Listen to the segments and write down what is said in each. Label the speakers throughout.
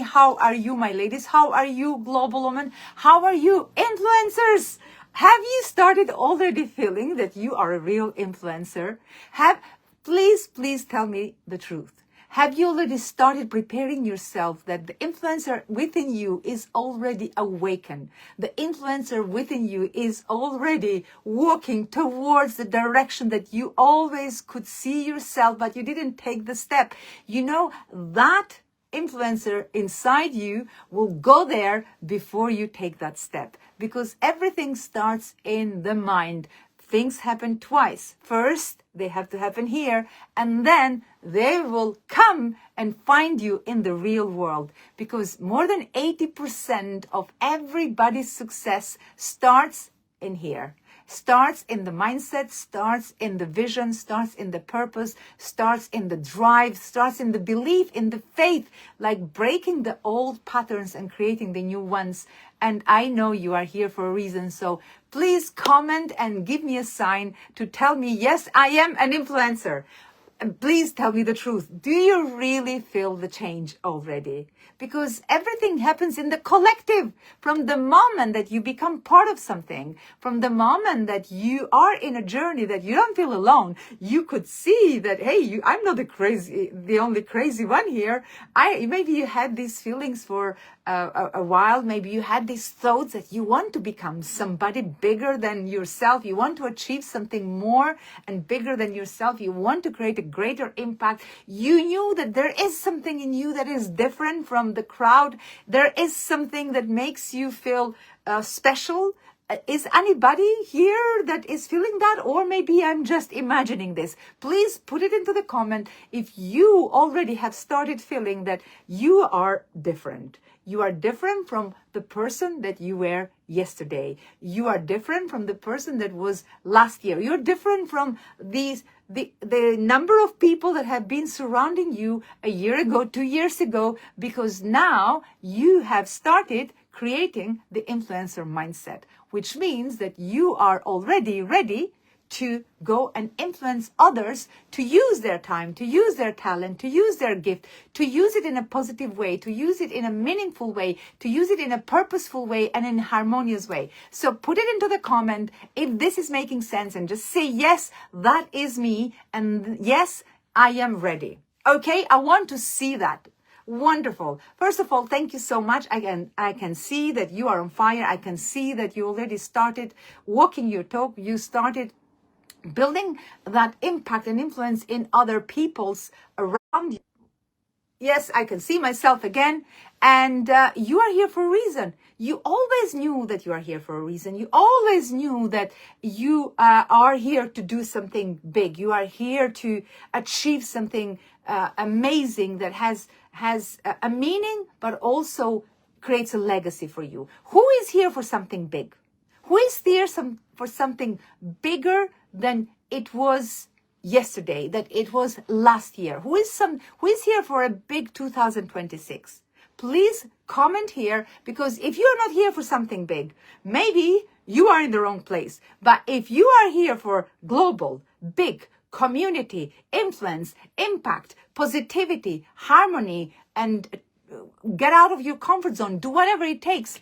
Speaker 1: how are you, my ladies? How are you, global women? How are you, influencers? Have you started already feeling that you are a real influencer? Please tell me the truth. Have you already started preparing yourself that the influencer within you is already awakened? The influencer within you is already walking towards the direction that you always could see yourself, but you didn't take the step. You know, that influencer inside you will go there before you take that step, because everything starts in the mind. Things happen twice. First, they have to happen here, and then they will come and find you in the real world, because more than 80% of everybody's success starts in here. Starts in the mindset, starts in the vision, starts in the purpose, starts in the drive, starts in the belief, in the faith, like breaking the old patterns and creating the new ones. And I know you are here for a reason. So please comment and give me a sign to tell me, yes, I am an influencer. And please tell me the truth. Do you really feel the change already? Because everything happens in the collective. From the moment that you become part of something, from the moment that you are in a journey that you don't feel alone, you could see that, hey, I'm not the only crazy one here. Maybe you had these feelings for a while. Maybe you had these thoughts that you want to become somebody bigger than yourself. You want to achieve something more and bigger than yourself. You want to create a greater impact. You knew that there is something in you that is different from the crowd. There is something that makes you feel special. Is anybody here that is feeling that? Or maybe I'm just imagining this. Please put it into the comment if you already have started feeling that you are different. You are different from the person that you were yesterday. You are different from the person that was last year. You're different from the number of people that have been surrounding you a year ago, 2 years ago, because now you have started creating the influencer mindset, which means that you are already ready to go and influence others to use their time, to use their talent, to use their gift, to use it in a positive way, to use it in a meaningful way, to use it in a purposeful way and in a harmonious way. So put it into the comment if this is making sense, and just say, yes, that is me, and yes, I am ready. Okay, I want to see that. Wonderful. First of all, thank you so much. I can see that you are on fire. I can see that you already started walking your talk. You started building that impact and influence in other people's around you. Yes, I can see myself again. And you are here for a reason. You always knew that you are here for a reason. You always knew that you are here to do something big. You are here to achieve something amazing that has a meaning, but also creates a legacy for you. Who is here for something big? Who is there for something bigger than it was yesterday, that it was last year? Who is here for a big 2026? Please comment here, because if you're not here for something big, maybe you are in the wrong place. But if you are here for global, big, community, influence, impact, positivity, harmony, and get out of your comfort zone, do whatever it takes,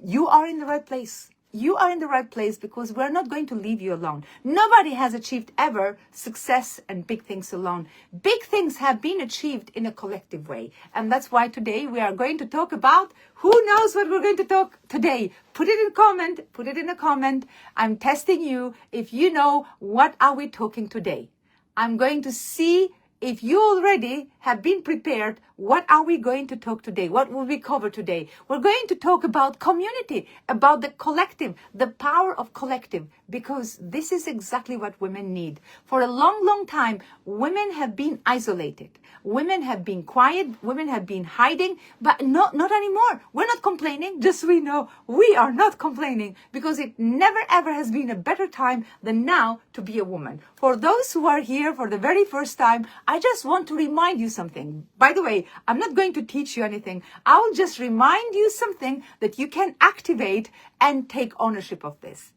Speaker 1: you are in the right place. You are in the right place, because we're not going to leave you alone. Nobody has achieved ever success and big things alone. Big things have been achieved in a collective way. And that's why today we are going to talk about, who knows what we're going to talk today? Put it in a comment. Put it in a comment. I'm testing you if you know what are we talking today. I'm going to see if you already have been prepared. What are we going to talk today? What will we cover today? We're going to talk about community, about the collective, the power of collective, because this is exactly what women need. For a long, long time, women have been isolated. Women have been quiet. Women have been hiding, but not anymore. We're not complaining. Just so we know, we are not complaining, because it never ever has been a better time than now to be a woman. For those who are here for the very first time, I just want to remind you something. By the way, I'm not going to teach you anything. I will just remind you something that you can activate and take ownership of this.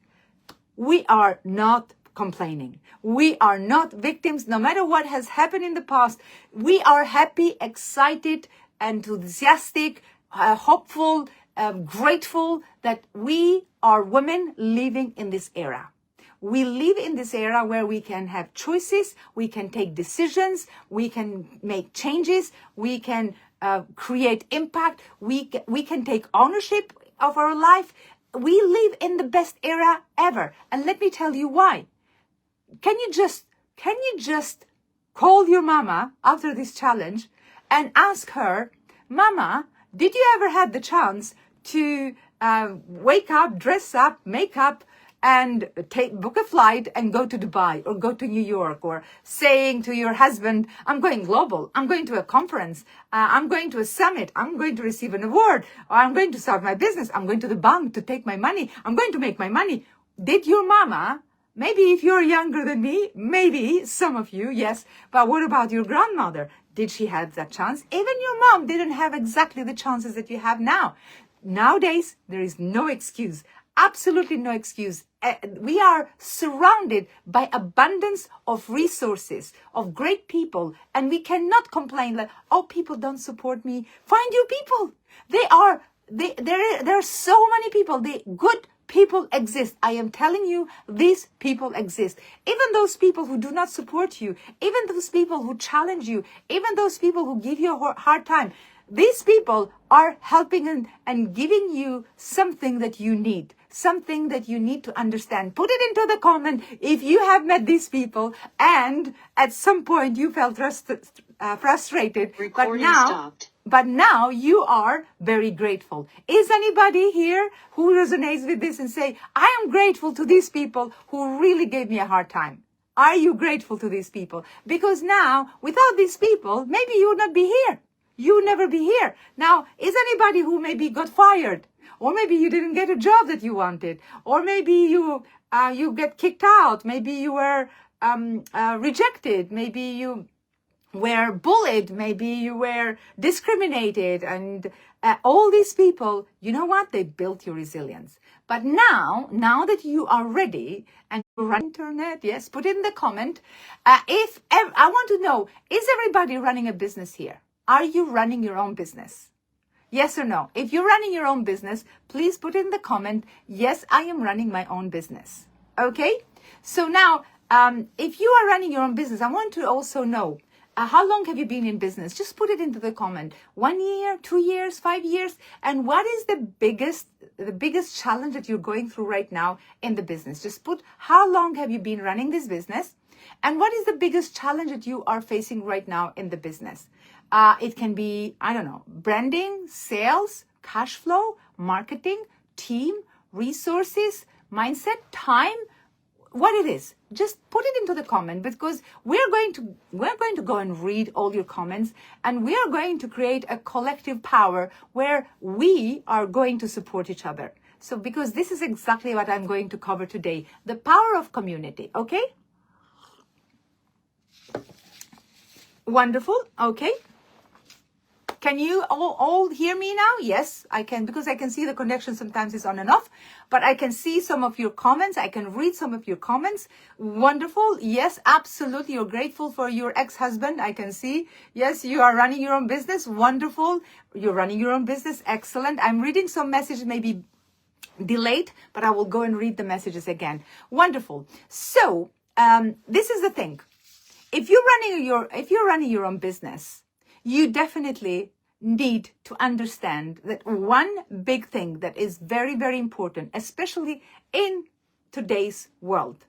Speaker 1: We are not complaining. We are not victims. No matter what has happened in the past, we are happy, excited, enthusiastic, hopeful, grateful that we are women living in this era. We live in this era where we can have choices, we can take decisions, we can make changes, we can create impact, we can take ownership of our life. We live in the best era ever. And let me tell you why. Can you just call your mama after this challenge and ask her, Mama, did you ever have the chance to wake up, dress up, make up, and book a flight and go to Dubai or go to New York, or saying to your husband, I'm going global, I'm going to a conference, I'm going to a summit, I'm going to receive an award, or I'm going to start my business, I'm going to the bank to take my money, I'm going to make my money. Did your mama, maybe if you're younger than me, maybe some of you, yes, but what about your grandmother? Did she have that chance? Even your mom didn't have exactly the chances that you have now. Nowadays, there is no excuse. Absolutely no excuse. We are surrounded by abundance of resources, of great people, and we cannot complain that, oh, people don't support me. Find your people. There are so many people. The good people exist. I am telling you, these people exist. Even those people who do not support you, even those people who challenge you, even those people who give you a hard time, these people are helping and giving you something that you need, something that you need to understand. Put it into the comment if you have met these people and at some point you felt frustrated, but now you are very grateful. Is anybody here who resonates with this and say, I am grateful to these people who really gave me a hard time? Are you grateful to these people? Because now, without these people, maybe you would not be here. You would never be here. Now, is anybody who maybe got fired? Or maybe you didn't get a job that you wanted? Or maybe you get kicked out? Maybe you were rejected? Maybe you were bullied? Maybe you were discriminated? And all these people, you know what? They built your resilience. But now that you are ready and you run internet, yes, put it in the comment. I want to know, is everybody running a business here? Are you running your own business? Yes or no? If you're running your own business, please put in the comment, yes, I am running my own business. Okay? So now, if you are running your own business, I want to also know, how long have you been in business? Just put it into the comment. 1 year, 2 years, 5 years? And what is the biggest challenge that you're going through right now in the business? Just put, how long have you been running this business? And what is the biggest challenge that you are facing right now in the business? It can be, I don't know, branding, sales, cash flow, marketing, team, resources, mindset, time, what it is. Just put it into the comment, because we're going to go and read all your comments, and we are going to create a collective power where we are going to support each other. So because this is exactly what I'm going to cover today, the power of community, okay? Wonderful, okay. Can you all hear me now? Yes, I can, because I can see the connection sometimes is on and off, but I can see some of your comments. I can read some of your comments. Wonderful. Yes, absolutely. You're grateful for your ex-husband. I can see. Yes, you are running your own business. Wonderful. You're running your own business. Excellent. I'm reading some messages, maybe delayed, but I will go and read the messages again. Wonderful. So, this is the thing. If you're running your own business, you definitely need to understand that one big thing that is very, very important, especially in today's world,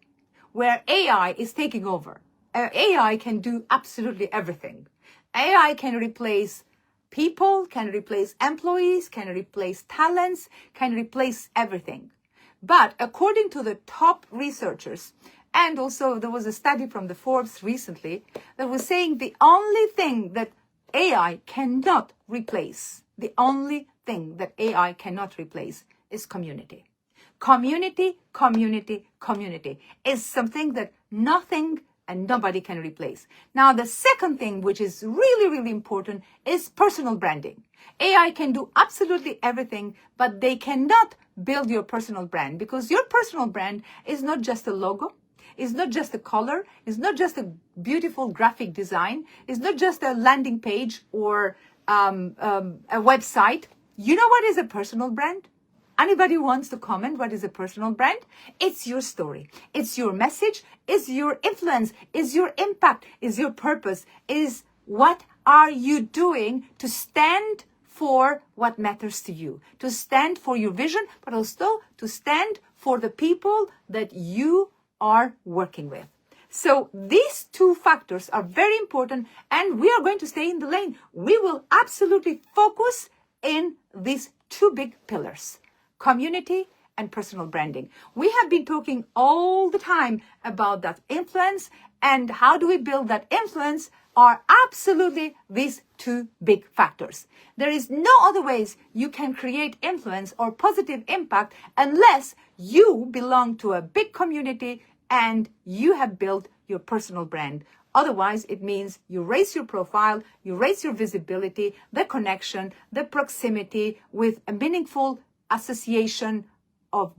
Speaker 1: where AI is taking over. AI can do absolutely everything. AI can replace people, can replace employees, can replace talents, can replace everything. But according to the top researchers, and also there was a study from the Forbes recently that was saying the only thing that AI cannot replace, the only thing that AI cannot replace is community. Community, community, community is something that nothing and nobody can replace. Now, the second thing, which is really, really important, is personal branding. AI can do absolutely everything, but they cannot build your personal brand, because your personal brand is not just a logo. It's not just a color. It's not just a beautiful graphic design. It's not just a landing page or a website. You know what is a personal brand? Anybody wants to comment what is a personal brand? It's your story. It's your message. It's your influence. It's your impact. It's your purpose. Is what are you doing to stand for what matters to you, to stand for your vision, but also to stand for the people that you are working with. So these two factors are very important, and we are going to stay in the lane. We will absolutely focus in these two big pillars: community and personal branding. We have been talking all the time about that influence, and how do we build that influence are absolutely these two big factors. There is no other ways you can create influence or positive impact unless you belong to a big community and you have built your personal brand. Otherwise, it means you raise your profile, you raise your visibility, the connection, the proximity with a meaningful association of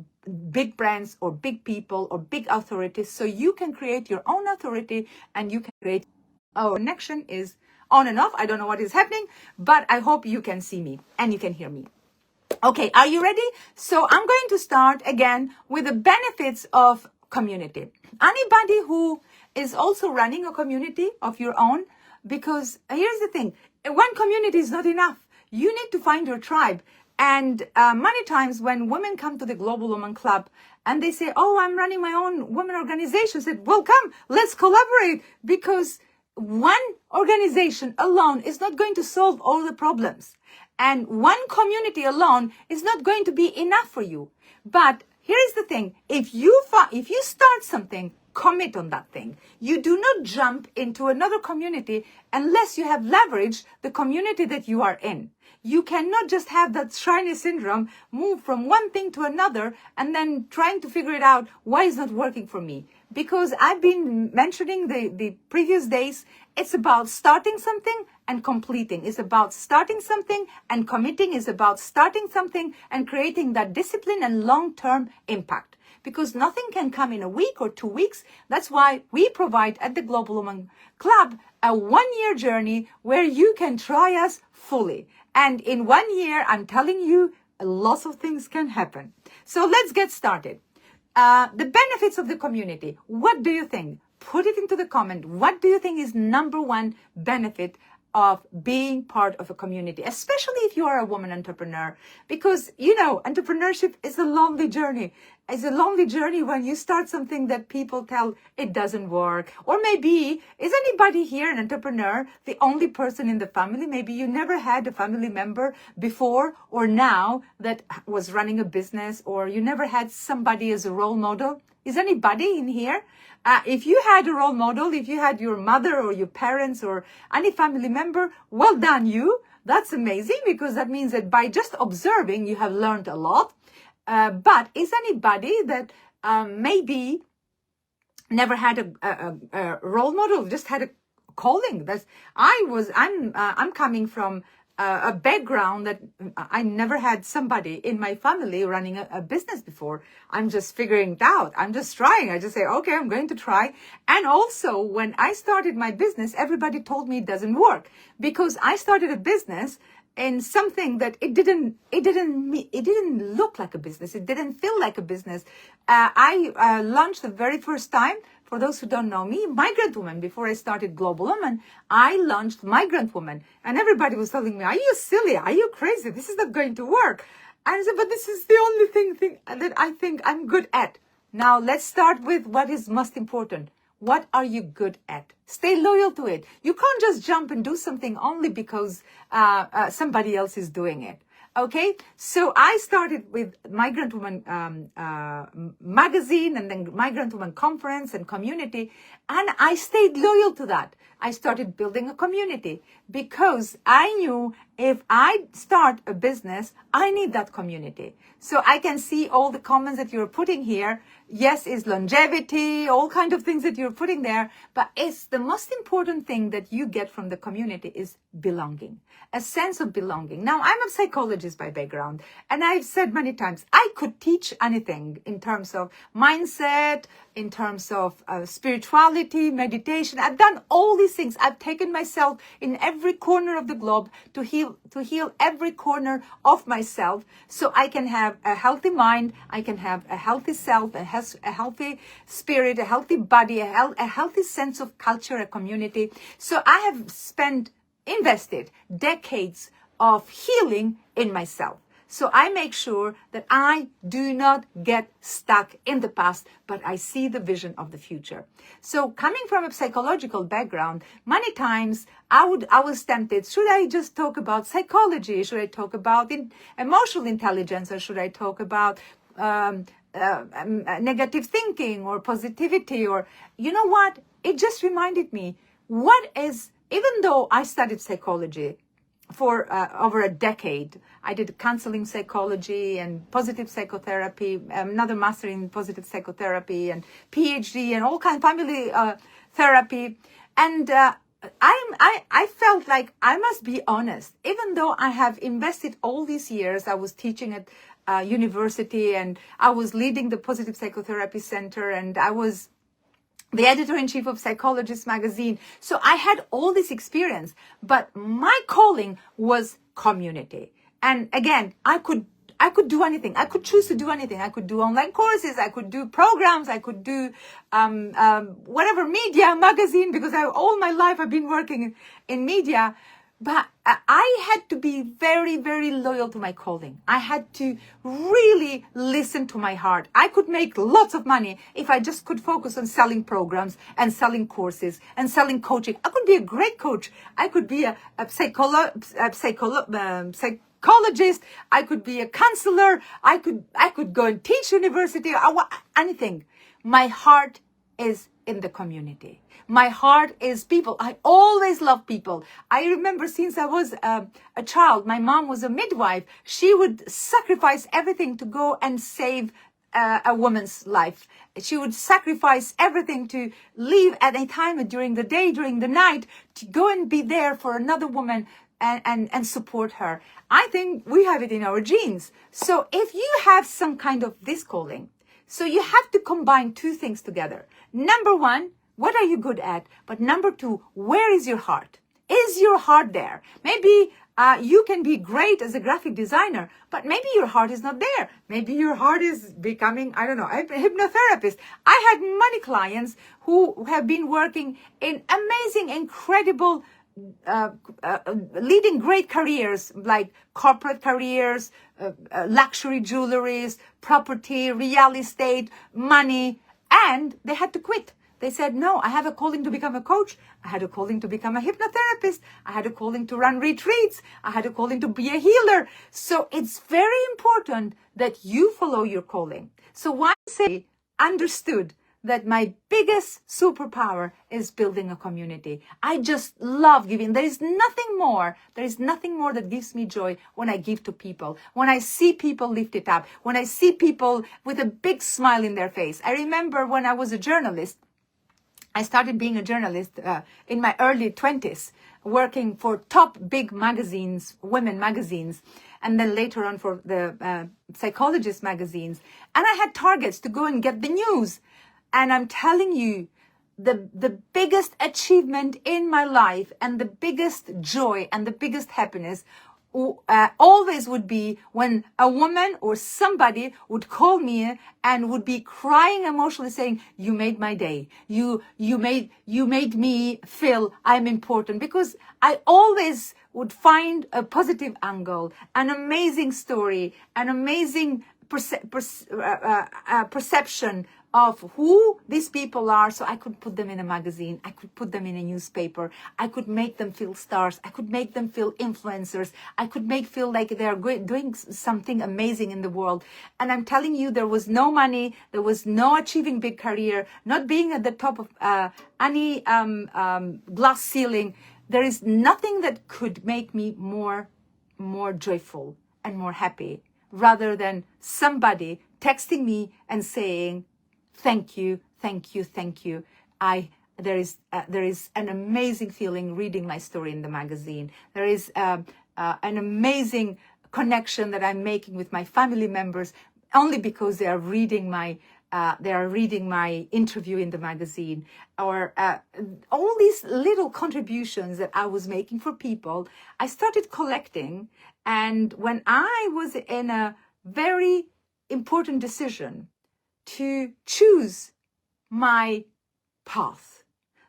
Speaker 1: big brands or big people or big authorities, so you can create your own authority and you can create. Our connection is on and off. I don't know what is happening, but I hope you can see me and you can hear me. Okay, are you ready? So I'm going to start again with the benefits of community. Anybody who is also running a community of your own, because here's the thing, one community is not enough. You need to find your tribe. And many times when women come to the Global Woman Club and they say, oh, I'm running my own women organization, I said, well, come, let's collaborate, because one organization alone is not going to solve all the problems. And one community alone is not going to be enough for you. But here's the thing. If you start something, commit on that thing. You do not jump into another community unless you have leveraged the community that you are in. You cannot just have that shiny syndrome, move from one thing to another and then trying to figure it out, why is not working for me? Because I've been mentioning the previous days, it's about starting something and completing. It's about starting something and committing. It's about starting something and creating that discipline and long-term impact. Because nothing can come in a week or 2 weeks. That's why we provide at the Global Woman Club a 1-year journey where you can try us fully. And in 1 year, I'm telling you, lots of things can happen. So let's get started. The benefits of the community. What do you think? Put it into the comment. What do you think is number one benefit of being part of a community, especially if you are a woman entrepreneur? Because, entrepreneurship is a lonely journey. It's a lonely journey when you start something that people tell it doesn't work. Or maybe, is anybody here an entrepreneur, the only person in the family? Maybe you never had a family member before or now that was running a business, or you never had somebody as a role model. Is anybody in here? If you had a role model, if you had your mother or your parents or any family member, well done you. That's amazing, because that means that by just observing, you have learned a lot. But is anybody that maybe never had a role model, just had a calling? I'm coming from a background that I never had somebody in my family running a business before. I'm just figuring it out. I'm just trying. I just say, okay, I'm going to try. And also, when I started my business, everybody told me it doesn't work, because I started a business in something that it didn't look like a business. It didn't feel like a business. I launched the very first time. For those who don't know me, Migrant Woman. Before I started Global Woman, I launched Migrant Woman. And everybody was telling me, are you silly? Are you crazy? This is not going to work. And I said, but this is the only thing that I think I'm good at. Now, let's start with what is most important. What are you good at? Stay loyal to it. You can't just jump and do something only because somebody else is doing it. Okay, so I started with Migrant Woman magazine, and then Migrant Woman conference and community, and I stayed loyal to that. I started building a community because I knew if I start a business, I need that community. So I can see all the comments that you're putting here. Yes, it's longevity, all kinds of things that you're putting there, but it's the most important thing that you get from the community is belonging, a sense of belonging. Now, I'm a psychologist by background, and I've said many times, I could teach anything in terms of mindset, in terms of spirituality, meditation. I've done all these things. I've taken myself in every corner of the globe to heal every corner of myself, so I can have a healthy mind, I can have a healthy self, a healthy spirit, a healthy body, a healthy sense of culture, a community. So I have invested decades of healing in myself. So I make sure that I do not get stuck in the past, but I see the vision of the future. So coming from a psychological background, many times I was tempted, should I just talk about psychology? Should I talk about emotional intelligence? Or should I talk about negative thinking or positivity? Or, you know what? It just reminded me, even though I studied psychology for over a decade, I did counseling psychology and positive psychotherapy, another master in positive psychotherapy and PhD and all kinds of family therapy. And I felt like I must be honest, even though I have invested all these years. I was teaching at university, and I was leading the positive psychotherapy center, and I was the editor-in-chief of Psychologist magazine. So I had all this experience, but my calling was community. And again, I could do anything. I could choose to do anything. I could do online courses. I could do programs. I could do whatever, media, magazine, because all my life I've been working in media. But I had to be very, very loyal to my calling. I had to really listen to my heart. I could make lots of money if I just could focus on selling programs and selling courses and selling coaching. I could be a great coach. I could be a psychologist. I could be a counselor. I could go and teach university. Anything. My heart is in the community. My heart is people. I always love people. I remember since I was a child, my mom was a midwife. She would sacrifice everything to go and save a woman's life. She would sacrifice everything to leave at a time during the day, during the night, to go and be there for another woman and support her. I think we have it in our genes. So if you have some kind of this calling, so you have to combine two things together. Number one, what are you good at? But number two, where is your heart? Is your heart there? Maybe you can be great as a graphic designer, but maybe your heart is not there. Maybe your heart is becoming, I don't know, a hypnotherapist. I had many clients who have been working in amazing, incredible, leading great careers, like corporate careers, luxury jewelries, property, real estate, money, and they had to quit. They said, no, I have a calling to become a coach. I had a calling to become a hypnotherapist. I had a calling to run retreats. I had a calling to be a healer. So it's very important that you follow your calling. So once I understood that my biggest superpower is building a community. I just love giving. There is nothing more that gives me joy when I give to people, when I see people lifted up, when I see people with a big smile in their face. I remember when I was a journalist, I started being a journalist in my early 20s, working for top big magazines, women magazines, and then later on for the Psychologist magazines. And I had targets to go and get the news. And I'm telling you, the biggest achievement in my life and the biggest joy and the biggest happiness always would be when a woman or somebody would call me and would be crying emotionally saying, you made my day. You made me feel I'm important, because I always would find a positive angle, an amazing story, an amazing perception of who these people are, so I could put them in a magazine, I could put them in a newspaper, I could make them feel stars, I could make them feel influencers, I could feel like they are doing something amazing in the world. And I'm telling you, there was no money, there was no achieving big career, not being at the top of any glass ceiling. There is nothing that could make me more joyful and more happy, rather than somebody texting me and saying, thank you. I there is an amazing feeling reading my story in the magazine. There is an amazing connection that I'm making with my family members only because they are reading my interview in the magazine, or all these little contributions that I was making for people. I started collecting, and when I was in a very important decision to choose my path,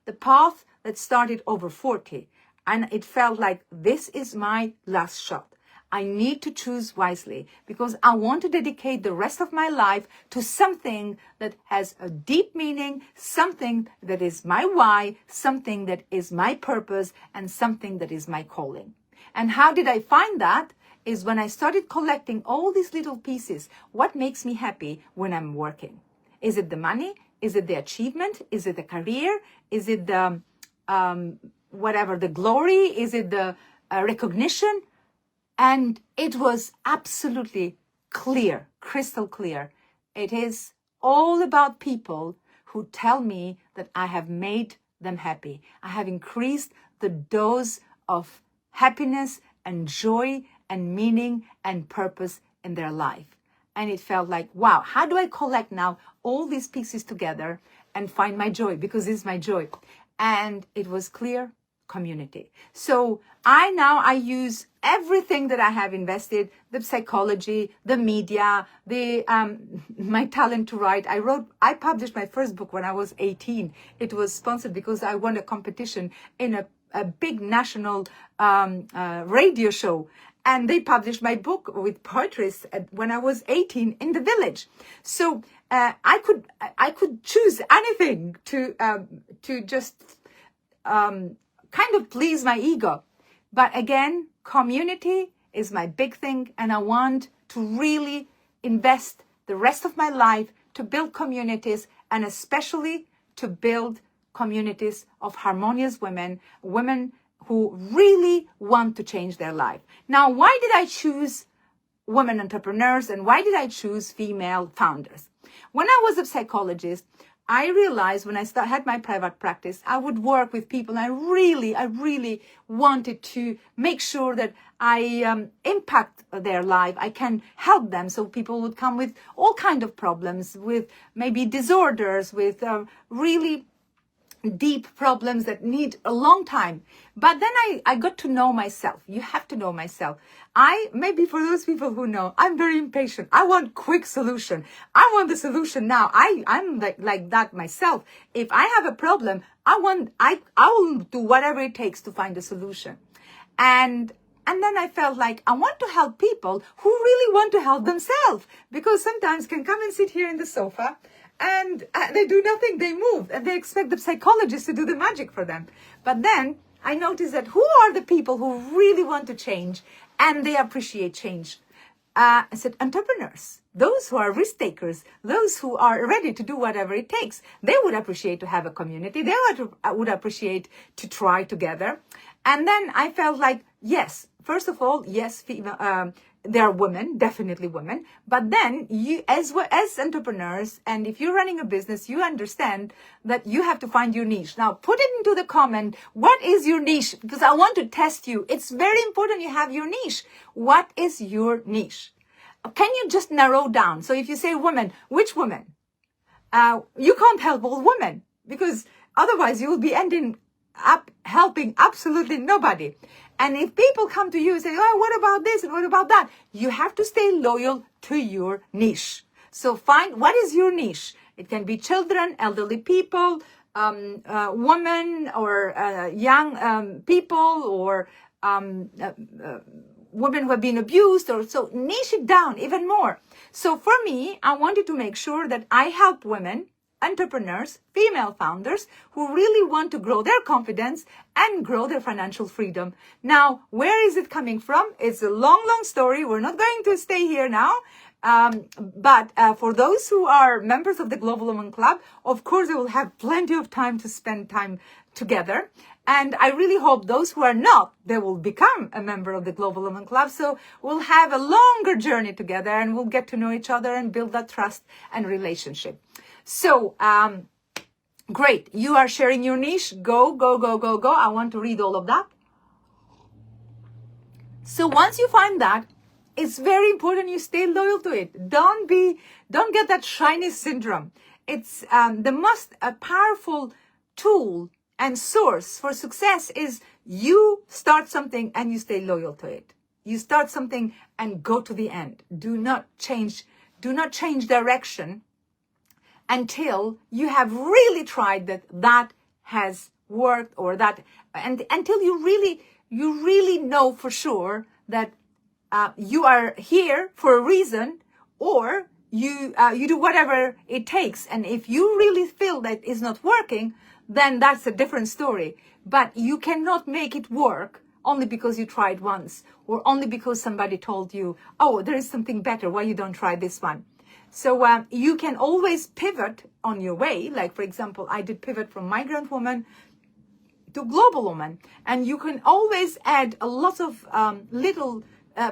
Speaker 1: the path that started over 40, and it felt like this is my last shot. I need to choose wisely because I want to dedicate the rest of my life to something that has a deep meaning, something that is my why, something that is my purpose, and something that is my calling. And how did I find that? Is when I started collecting all these little pieces. What makes me happy when I'm working? Is it the money? Is it the achievement? Is it the career? Is it the whatever, the glory? Is it the recognition? And it was absolutely clear, crystal clear. It is all about people who tell me that I have made them happy. I have increased the dose of happiness and joy and meaning and purpose in their life. And it felt like, wow, how do I collect now all these pieces together and find my joy? Because it's my joy. And it was clear. Community. So I use everything that I have invested, the psychology, the media, the my talent to write. I published my first book when I was 18. It was sponsored because I won a competition in a big national radio show. And they published my book with poetry when I was 18 in the village. So I could choose anything to just kind of please my ego. But again, community is my big thing, and I want to really invest the rest of my life to build communities, and especially to build communities of harmonious women who really want to change their life. Now, why did I choose women entrepreneurs, and why did I choose female founders? When I was a psychologist, I realized when I had my private practice, I would work with people. And I really wanted to make sure that I impact their life. I can help them. So people would come with all kinds of problems, with maybe disorders, with really deep problems that need a long time. But then I got to know myself. You have to know myself. Maybe for those people who know, I'm very impatient. I want quick solution. I want the solution now. I'm like that myself. If I have a problem, I will do whatever it takes to find a solution. And then I felt like I want to help people who really want to help themselves, because sometimes can come and sit here in the sofa and they do nothing, they move, and they expect the psychologist to do the magic for them. But then I noticed that who are the people who really want to change and they appreciate change? I said entrepreneurs, those who are risk takers, those who are ready to do whatever it takes. They would appreciate to have a community. They would appreciate to try together. And then I felt like, yes, first of all, yes, there are women, definitely women. But then you, as entrepreneurs, and if you're running a business, you understand that you have to find your niche. Now, put it into the comment. What is your niche? Because I want to test you. It's very important you have your niche. What is your niche? Can you just narrow down? So if you say women, which women? You can't help all women, because otherwise you will be ending up helping absolutely nobody. And if people come to you and say, oh, what about this and what about that? You have to stay loyal to your niche. So find what is your niche. It can be children, elderly people, women, or young people, or women who have been abused, or so niche it down even more. So for me, I wanted to make sure that I help women, entrepreneurs, female founders who really want to grow their confidence and grow their financial freedom. Now, where is it coming from? It's a long, long story. We're not going to stay here now. But for those who are members of the Global Women Club, of course, they will have plenty of time to spend time together. And I really hope those who are not, they will become a member of the Global Women Club. So we'll have a longer journey together, and we'll get to know each other and build that trust and relationship. So Great. You are sharing your niche. Go, go, go, go, go. I want to read all of that. So once you find that, it's very important you stay loyal to it. Don't get that shiny syndrome. It's the most powerful tool and source for success is you start something and you stay loyal to it. You start something and go to the end. Do not change direction until you have really tried that has worked, or that, and until you really know for sure that you are here for a reason, or you do whatever it takes. And if you really feel that it's not working, then that's a different story. But you cannot make it work only because you tried once, or only because somebody told you, oh, there is something better, why you don't try this one. So you can always pivot on your way. Like, for example, I did pivot from migrant woman to global woman. And you can always add a lot of little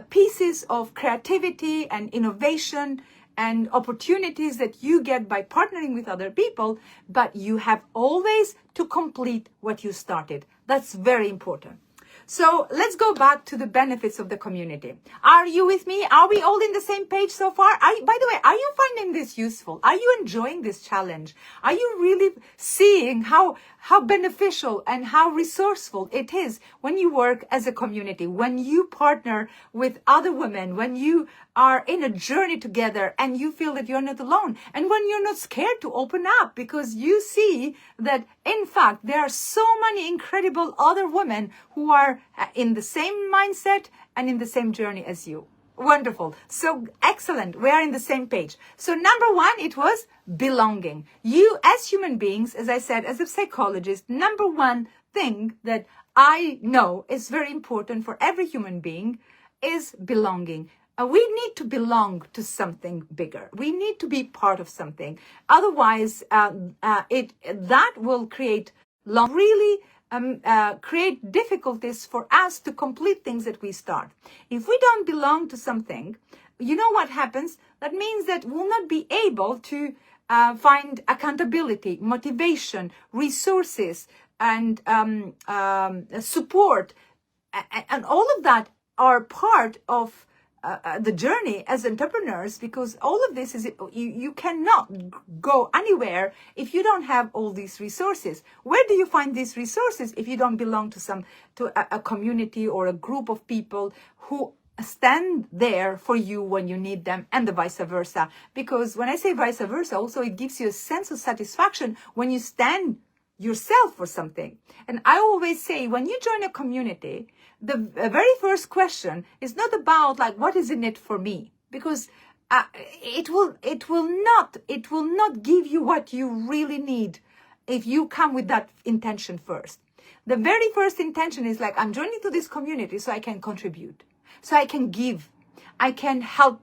Speaker 1: pieces of creativity and innovation and opportunities that you get by partnering with other people. But you have always to complete what you started. That's very important. So let's go back to the benefits of the community. Are you with me? Are we all in the same page so far? By the way, are you finding this useful? Are you enjoying this challenge? Are you really seeing how beneficial and how resourceful it is when you work as a community, when you partner with other women, when you are in a journey together and you feel that you're not alone, and when you're not scared to open up because you see that, in fact, there are so many incredible other women who are in the same mindset and in the same journey as you. Wonderful. So excellent. We are in the same page. So number one, it was belonging. You as human beings, as I said, as a psychologist, number one thing that I know is very important for every human being is belonging. We need to belong to something bigger. We need to be part of something. Otherwise, that will create create difficulties for us to complete things that we start. If we don't belong to something, you know what happens? That means that we'll not be able to find accountability, motivation, resources, and support. And all of that are part of the journey as entrepreneurs, because all of this is, you cannot go anywhere if you don't have all these resources. Where do you find these resources if you don't belong to a community or a group of people who stand there for you when you need them, and the vice versa? Because when I say vice versa, also it gives you a sense of satisfaction when you stand yourself for something. And I always say, when you join a community, the very first question is not about like, what is in it for me? Because it will not give you what you really need if you come with that intention first. The very first intention is like, I'm joining to this community so I can contribute, so I can give, I can help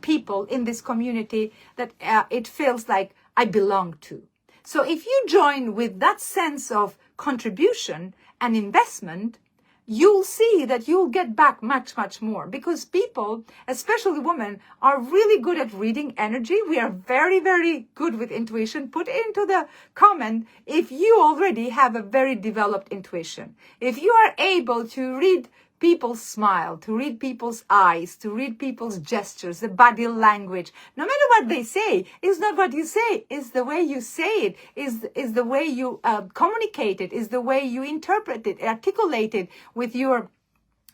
Speaker 1: people in this community that it feels like I belong to. So if you join with that sense of contribution and investment, you'll see that you'll get back much, much more, because people, especially women, are really good at reading energy. We are very, very good with intuition. Put into the comment if you already have a very developed intuition. If you are able to read people's smile, to read people's eyes, to read people's gestures, the body language. No matter what they say, it's not what you say, it's the way you say it, is the way you communicate it, is the way you interpret it, articulate it with your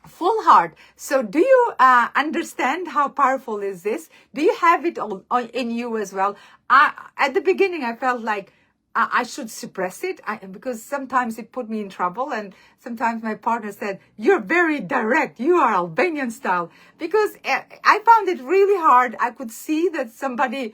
Speaker 1: full heart. So do you understand how powerful is this? Do you have it all in you as well? At the beginning, I felt like I should suppress it because sometimes it put me in trouble. And sometimes my partner said, you're very direct. You are Albanian style. Because I found it really hard. I could see that somebody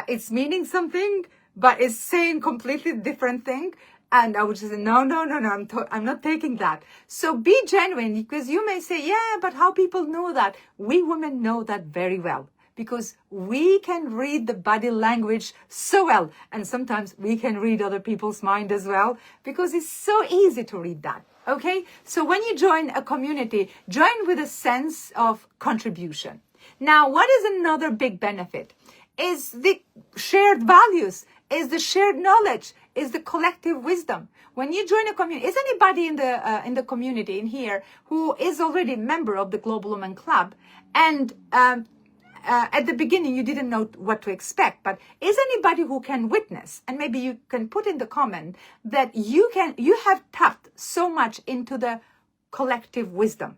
Speaker 1: is meaning something, but is saying completely different thing. And I would just say, no, I'm not taking that. So be genuine, because you may say, yeah, but how people know that? We women know that very well, because we can read the body language so well. And sometimes we can read other people's mind as well, because it's so easy to read that. Okay? So when you join a community, join with a sense of contribution. Now, what is another big benefit? Is the shared values. is the shared knowledge, is the collective wisdom. When you join a community, is anybody in the community in here who is already a member of the Global Women Club? And at the beginning, you didn't know what to expect, but is anybody who can witness, and maybe you can put in the comment that you have tapped so much into the collective wisdom?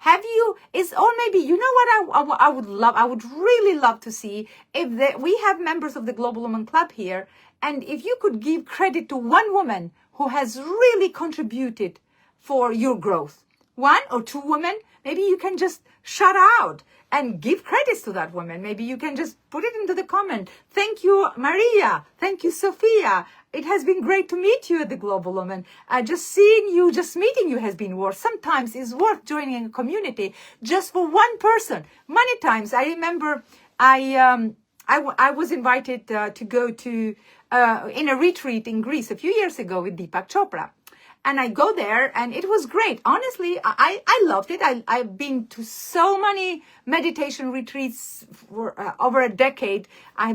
Speaker 1: Have you, or maybe, you know what I would really love to see if we have members of the Global Women Club here, and if you could give credit to one woman who has really contributed for your growth. One or two women, maybe you can just shout out and give credits to that woman. Maybe you can just put it into the comment. Thank you, Maria. Thank you, Sophia. It has been great to meet you at the Global Woman. Just meeting you has been worth. Sometimes it's worth joining a community just for one person. Many times, I remember I was invited to go to in a retreat in Greece a few years ago with Deepak Chopra. And I go there and it was great. Honestly, I loved it. I've been to so many meditation retreats for over a decade. I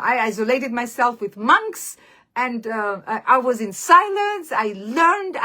Speaker 1: isolated myself with monks and I was in silence. I learned,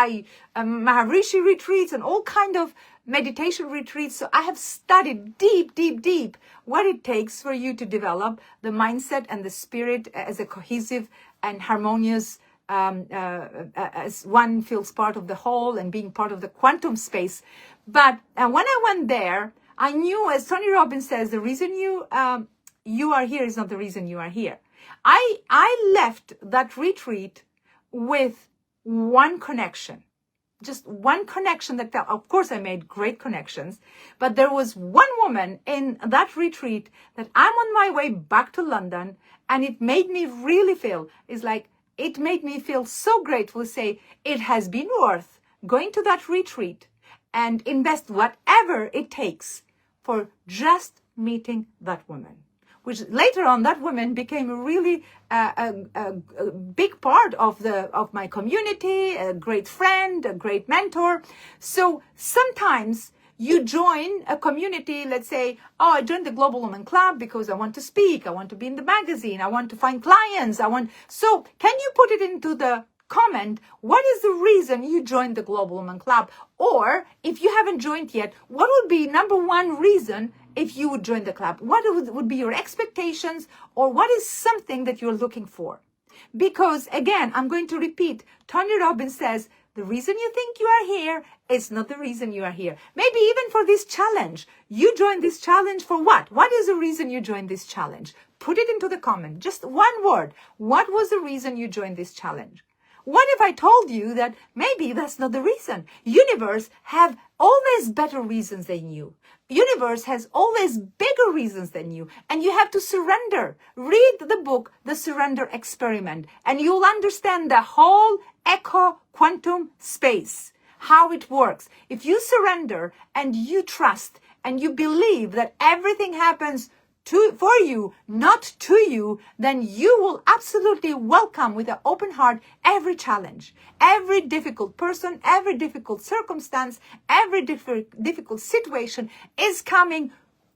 Speaker 1: Maharishi retreats and all kind of meditation retreats. So I have studied deep what it takes for you to develop the mindset and the spirit as a cohesive and harmonious as one feels part of the whole and being part of the quantum space. But when I went there, I knew, as Tony Robbins says, the reason you are here is not the reason you are here. I left that retreat with one connection, just one connection that felt, of course I made great connections, but there was one woman in that retreat that I'm on my way back to London, and it made me really feel, it made me feel so grateful to say it has been worth going to that retreat and invest whatever it takes for just meeting that woman. Which later on, that woman became a really a big part of my community, a great friend, a great mentor. So sometimes you join a community, let's say, oh, I joined the Global Women Club because I want to speak, I want to be in the magazine, I want to find clients, so can you put it into the comment, what is the reason you joined the Global Women Club? Or if you haven't joined yet, what would be number one reason if you would join the club? What would be your expectations, or what is something that you're looking for? Because again, I'm going to repeat, Tony Robbins says, the reason you think you are here is not the reason you are here. Maybe even for this challenge. You joined this challenge for what? What is the reason you joined this challenge? Put it into the comment. Just one word. What was the reason you joined this challenge? What if I told you that maybe that's not the reason? Universe have always better reasons than you. Universe has always bigger reasons than you. And you have to surrender. Read the book, The Surrender Experiment, and you'll understand the whole echo quantum space, how it works. If you surrender and you trust and you believe that everything happens for you, not to you, then you will absolutely welcome with an open heart every challenge, every difficult person, every difficult circumstance, every difficult situation is coming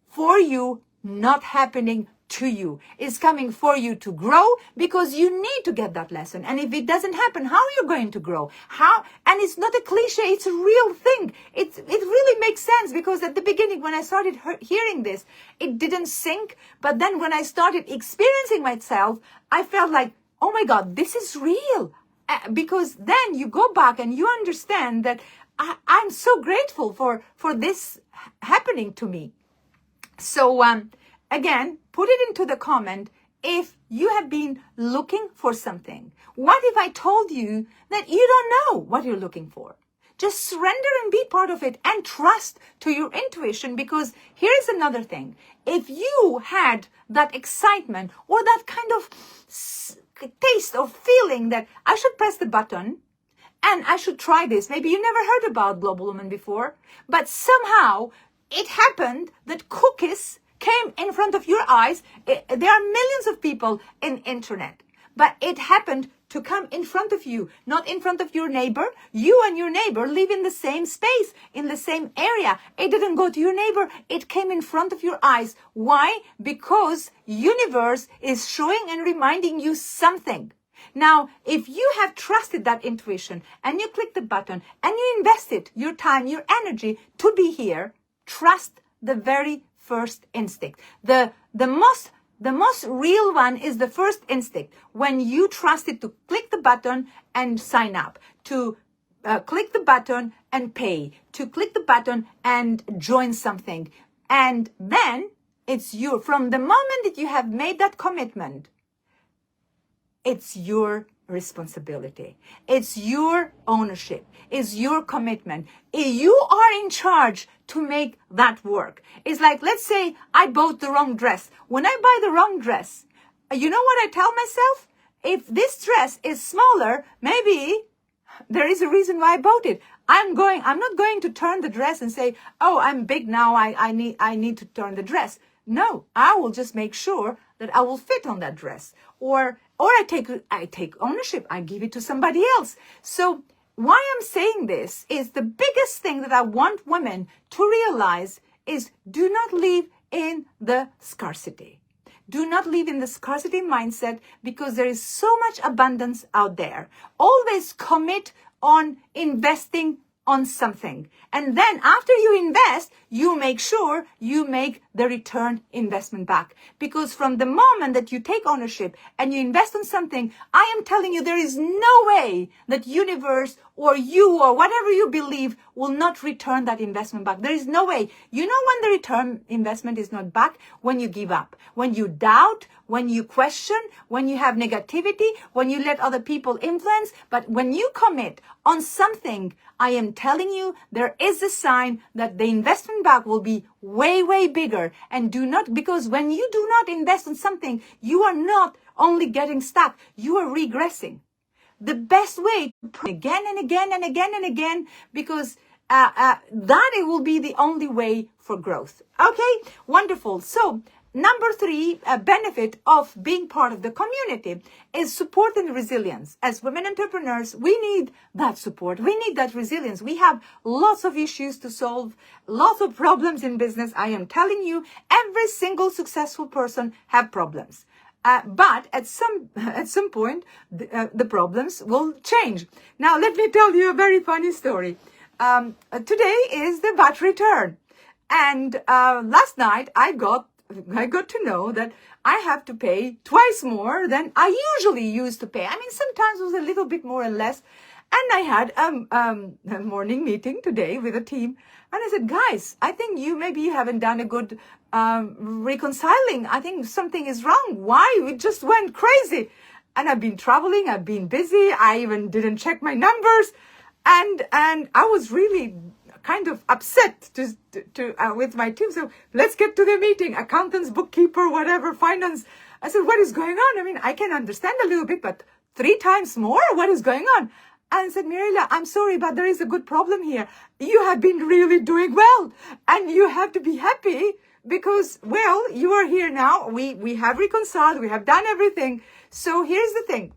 Speaker 1: for you, not happening to you. It's coming for you to grow, because you need to get that lesson. And if it doesn't happen, how are you going to grow? How? And it's not a cliche, it's a real thing. It really makes sense, because at the beginning when I started hearing this, it didn't sink. But then when I started experiencing myself, I felt like, oh my God, this is real. Because then you go back and you understand that I'm so grateful for this happening to me. So, again, put it into the comment if you have been looking for something. What if I told you that you don't know what you're looking for? Just surrender and be part of it and trust to your intuition, because here's another thing. If you had that excitement or that kind of taste or feeling that I should press the button and I should try this. Maybe you never heard about Global Woman before, but somehow it happened that cookies came in front of your eyes. There are millions of people in internet, but it happened to come in front of you, not in front of your neighbor. You and your neighbor live in the same space, in the same area. It didn't go to your neighbor. It came in front of your eyes. Why? Because universe is showing and reminding you something. Now, if you have trusted that intuition and you click the button and you invested your time, your energy to be here, trust the very first instinct. The most real one is the first instinct. When you trust it to click the button and sign up, to click the button and pay, to click the button and join something. And then it's you. From the moment that you have made that commitment, it's your responsibility. It's your ownership. It's your commitment. You are in charge to make that work. It's like, let's say I bought the wrong dress. When I buy the wrong dress, you know what I tell myself? If this dress is smaller, maybe there is a reason why I bought it. I'm not going to turn the dress and say, oh, I'm big now. I need to turn the dress. No, I will just make sure that I will fit on that dress. Or I take ownership. I give it to somebody else. So why I'm saying this is the biggest thing that I want women to realize is do not live in the scarcity. Do not live in the scarcity mindset because there is so much abundance out there. Always commit on investing on something. And then after you invest, you make sure you make the return investment back. Because from the moment that you take ownership and you invest on something, I am telling you there is no way that universe or you or whatever you believe will not return that investment back. There is no way. You know when the return investment is not back? When you give up, when you doubt, when you question, when you have negativity, when you let other people influence. But when you commit on something, I am telling you, there is a sign that the investment back will be way, way bigger. And do not, because when you do not invest on something, you are not only getting stuck, you are regressing. The best way to put again and again and again and again, because that it will be the only way for growth. Okay, wonderful. So number 3, a benefit of being part of the community is support and resilience. As women entrepreneurs, we need that support. We need that resilience. We have lots of issues to solve, lots of problems in business. I am telling you, every single successful person have problems. But at some point, the problems will change. Now, let me tell you a very funny story. Today is the VAT return. And last night, I got to know that I have to pay twice more than I usually used to pay. I mean, sometimes it was a little bit more and less. And I had a morning meeting today with a team. And I said, guys, I think maybe you haven't done a good reconciling. I think something is wrong. Why? We just went crazy. And I've been traveling. I've been busy. I even didn't check my numbers. And I was really kind of upset with my team. So let's get to the meeting. Accountants, bookkeeper, whatever, finance. I said, what is going on? I mean, I can understand a little bit, but 3 times more? What is going on? And I said, Mirela, I'm sorry, but there is a good problem here. You have been really doing well. And you have to be happy because, well, you are here now. We have reconciled. We have done everything. So here's the thing.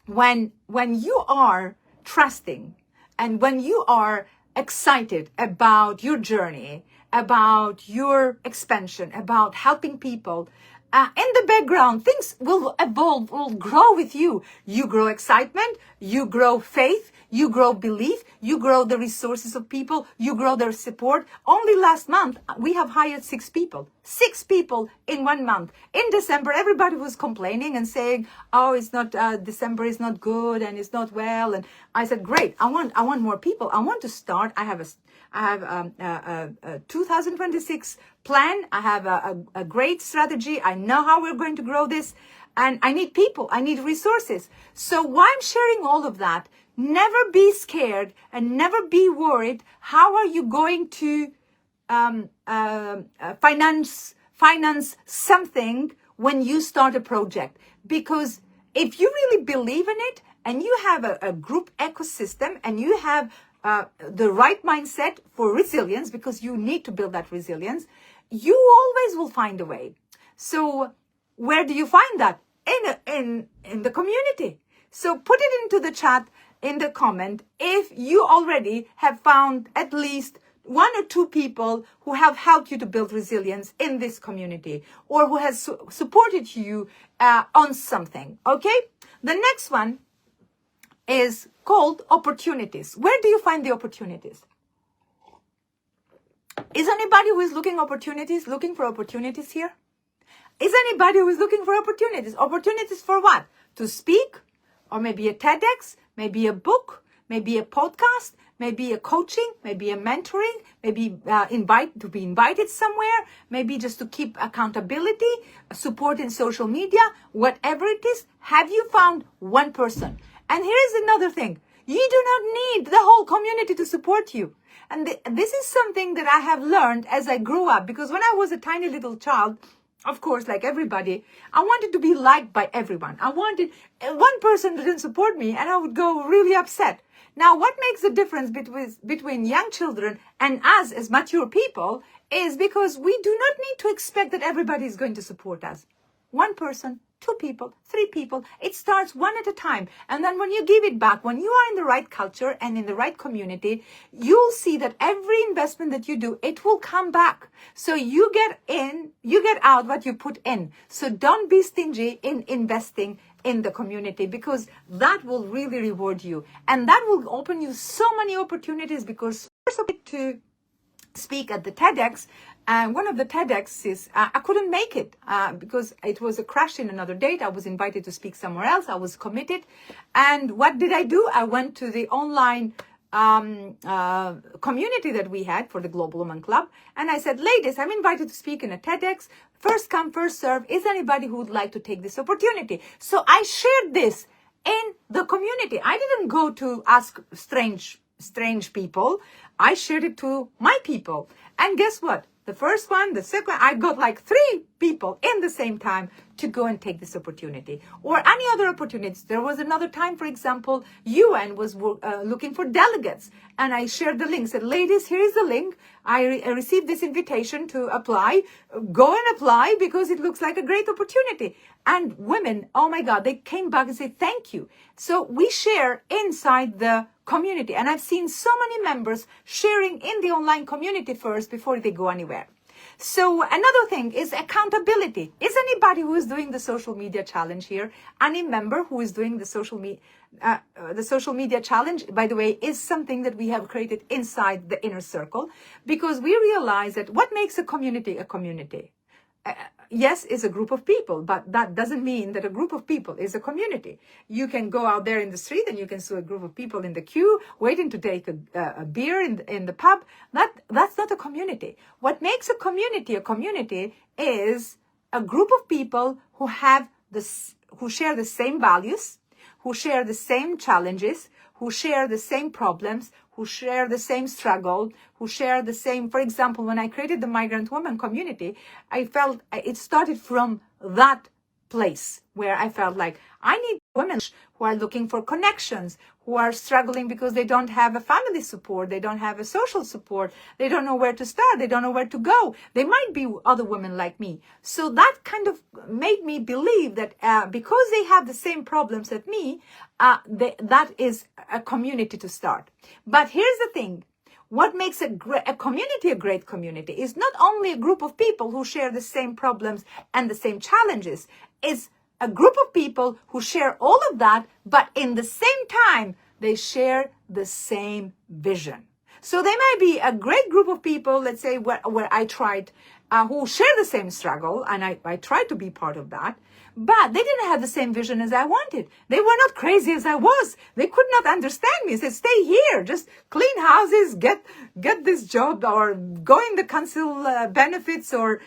Speaker 1: When you are trusting and when you are excited about your journey, about your expansion, about helping people, in the background, things will evolve, will grow with you. You grow excitement, you grow faith, you grow belief, you grow the resources of people, you grow their support. Only last month, we have hired 6 people. 6 people in 1 month. In December, everybody was complaining and saying, oh, it's not, December is not good and it's not well. And I said, great, I want more people. I want to start. I have a 2026 plan. I have a great strategy. I know how we're going to grow this. And I need people. I need resources. So why I'm sharing all of that, never be scared and never be worried. How are you going to finance something when you start a project? Because if you really believe in it and you have a group ecosystem and you have the right mindset for resilience, because you need to build that resilience, you always will find a way. So where do you find that? in the community. So put it into the chat, in the comment, if you already have found at least 1 or 2 people who have helped you to build resilience in this community, or who has supported you on something. Okay? The next one is called opportunities. Where do you find the opportunities? Is anybody who is looking for opportunities here? Is anybody who is looking for opportunities? Opportunities for what? To speak? Or maybe a TEDx? Maybe a book? Maybe a podcast? Maybe a coaching? Maybe a mentoring? Maybe to be invited somewhere? Maybe just to keep accountability? Support in social media? Whatever it is, have you found one person? And here is another thing. You do not need the whole community to support you. And this is something that I have learned as I grew up, because when I was a tiny little child, of course, like everybody, I wanted to be liked by everyone. I wanted one person didn't support me and I would go really upset. Now, what makes the difference between young children and us as mature people is because we do not need to expect that everybody is going to support us. One person, 2 people, 3 people. It starts one at a time. And then when you give it back, when you are in the right culture and in the right community, you'll see that every investment that you do, it will come back. So you get out what you put in. So don't be stingy in investing in the community, because that will really reward you. And that will open you so many opportunities, because first of it to speak at the TEDx, and one of the TEDx's, I couldn't make it because it was a crash in another date. I was invited to speak somewhere else. I was committed. And what did I do? I went to the online community that we had for the Global Woman Club. And I said, ladies, I'm invited to speak in a TEDx. First come, first serve. Is anybody who would like to take this opportunity? So I shared this in the community. I didn't go to ask strange people. I shared it to my people. And guess what? The first one, the second, I got like 3 people in the same time to go and take this opportunity, or any other opportunities. There was another time, for example, UN was looking for delegates, and I shared the link, said, ladies, here is the link. I received this invitation to apply. Go and apply, because it looks like a great opportunity. And women, oh my God, they came back and said, thank you. So we share inside the community. And I've seen so many members sharing in the online community first before they go anywhere. So another thing is accountability. Is anybody who is doing the social media challenge here? Any member who is doing the social media challenge, by the way, is something that we have created inside the inner circle, because we realize that what makes a community a community? Yes, it's a group of people, but that doesn't mean that a group of people is a community. You can go out there in the street and you can see a group of people in the queue waiting to take a beer in the pub. That's not a community. What makes a community is a group of people who share the same values, who share the same challenges, who share the same problems, who share the same struggle, who share the same. For example, when I created the migrant women community, I felt it started from that place where I felt like I need women who are looking for connections, who are struggling because they don't have a family support, they don't have a social support, they don't know where to start, they don't know where to go. They might be other women like me. So that kind of made me believe that because they have the same problems as me, that is a community to start. But here's the thing. What makes a community a great community is not only a group of people who share the same problems and the same challenges. It's a group of people who share all of that, but in the same time, they share the same vision. So they might be a great group of people, let's say, where I tried, who share the same struggle, and I tried to be part of that. But they didn't have the same vision as I wanted. They were not crazy as I was. They could not understand me. They said, stay here, just clean houses, get this job, or go in the council benefits, or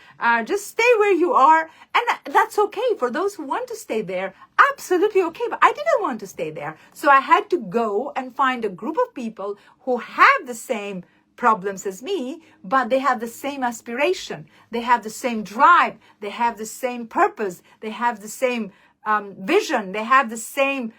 Speaker 1: just stay where you are. And that's okay. For those who want to stay there, absolutely okay. But I didn't want to stay there. So I had to go and find a group of people who have the same problems as me, but they have the same aspiration, they have the same drive, they have the same purpose, they have the same vision, they have the same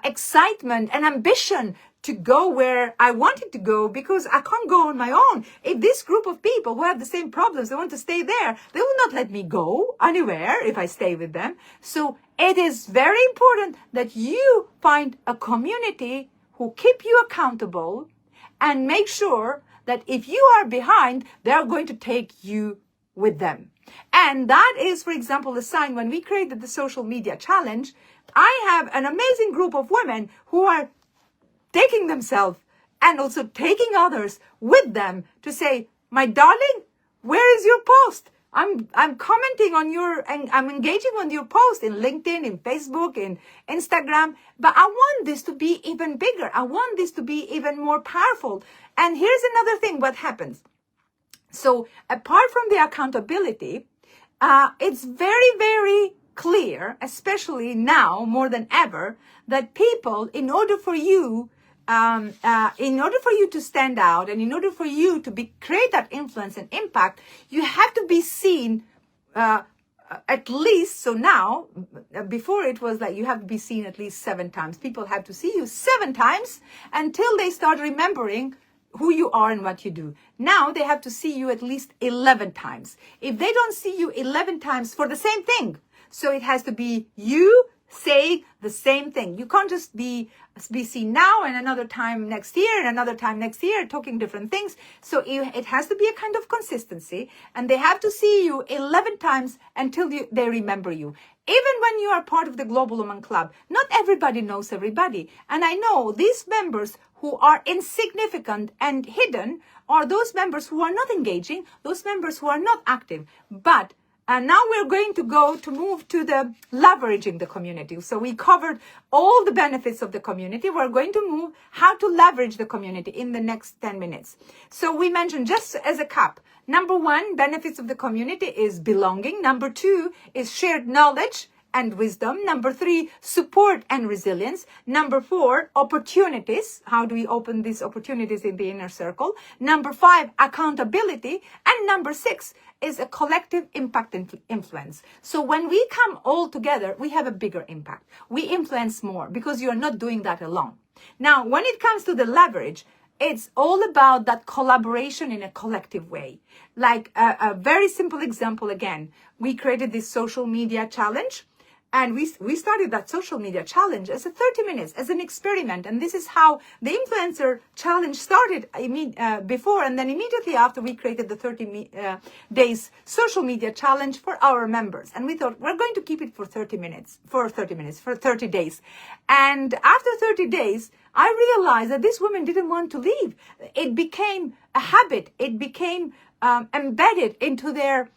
Speaker 1: excitement and ambition to go where I wanted to go, because I can't go on my own. If this group of people who have the same problems, they want to stay there, they will not let me go anywhere if I stay with them. So it is very important that you find a community who keep you accountable and make sure that if you are behind, they're going to take you with them. And that is, for example, a sign when we created the social media challenge. I have an amazing group of women who are taking themselves and also taking others with them to say, my darling, where is your post? I'm commenting on and I'm engaging on your post in LinkedIn, in Facebook, in Instagram, but I want this to be even bigger. I want this to be even more powerful. And here's another thing, what happens. So apart from the accountability, it's very, very clear, especially now more than ever, that people, in order for you to stand out and in order for you to create that influence and impact, you have to be seen at least. So now, before it was like you have to be seen at least 7 times. People have to see you 7 times until they start remembering who you are and what you do. Now they have to see you at least 11 times. If they don't see you 11 times for the same thing, so it has to be you say the same thing. You can't just be seen now and another time next year and another time next year talking different things. So it has to be a kind of consistency, and they have to see you 11 times until they remember you. Even when you are part of the Global Woman Club, not everybody knows everybody. And I know these members who are insignificant and hidden are those members who are not engaging, those members who are not active. But now we're going to move to the leveraging the community. So we covered all the benefits of the community. We're going to move how to leverage the community in the next 10 minutes. So we mentioned, just as a cap, number 1, benefits of the community is belonging. Number 2 is shared knowledge and wisdom. Number 3, support and resilience. Number 4, opportunities. How do we open these opportunities in the inner circle? Number 5, accountability. And number 6 is a collective impact and influence. So when we come all together, we have a bigger impact. We influence more because you're not doing that alone. Now, when it comes to the leverage, it's all about that collaboration in a collective way. Like a very simple example again, we created this social media challenge. And we started that social media challenge as a 30 minutes, as an experiment. And this is how the influencer challenge started before. And then immediately after, we created the 30 days social media challenge for our members. And we thought, we're going to keep it for 30 days. And after 30 days, I realized that this woman didn't want to leave. It became a habit. It became embedded into their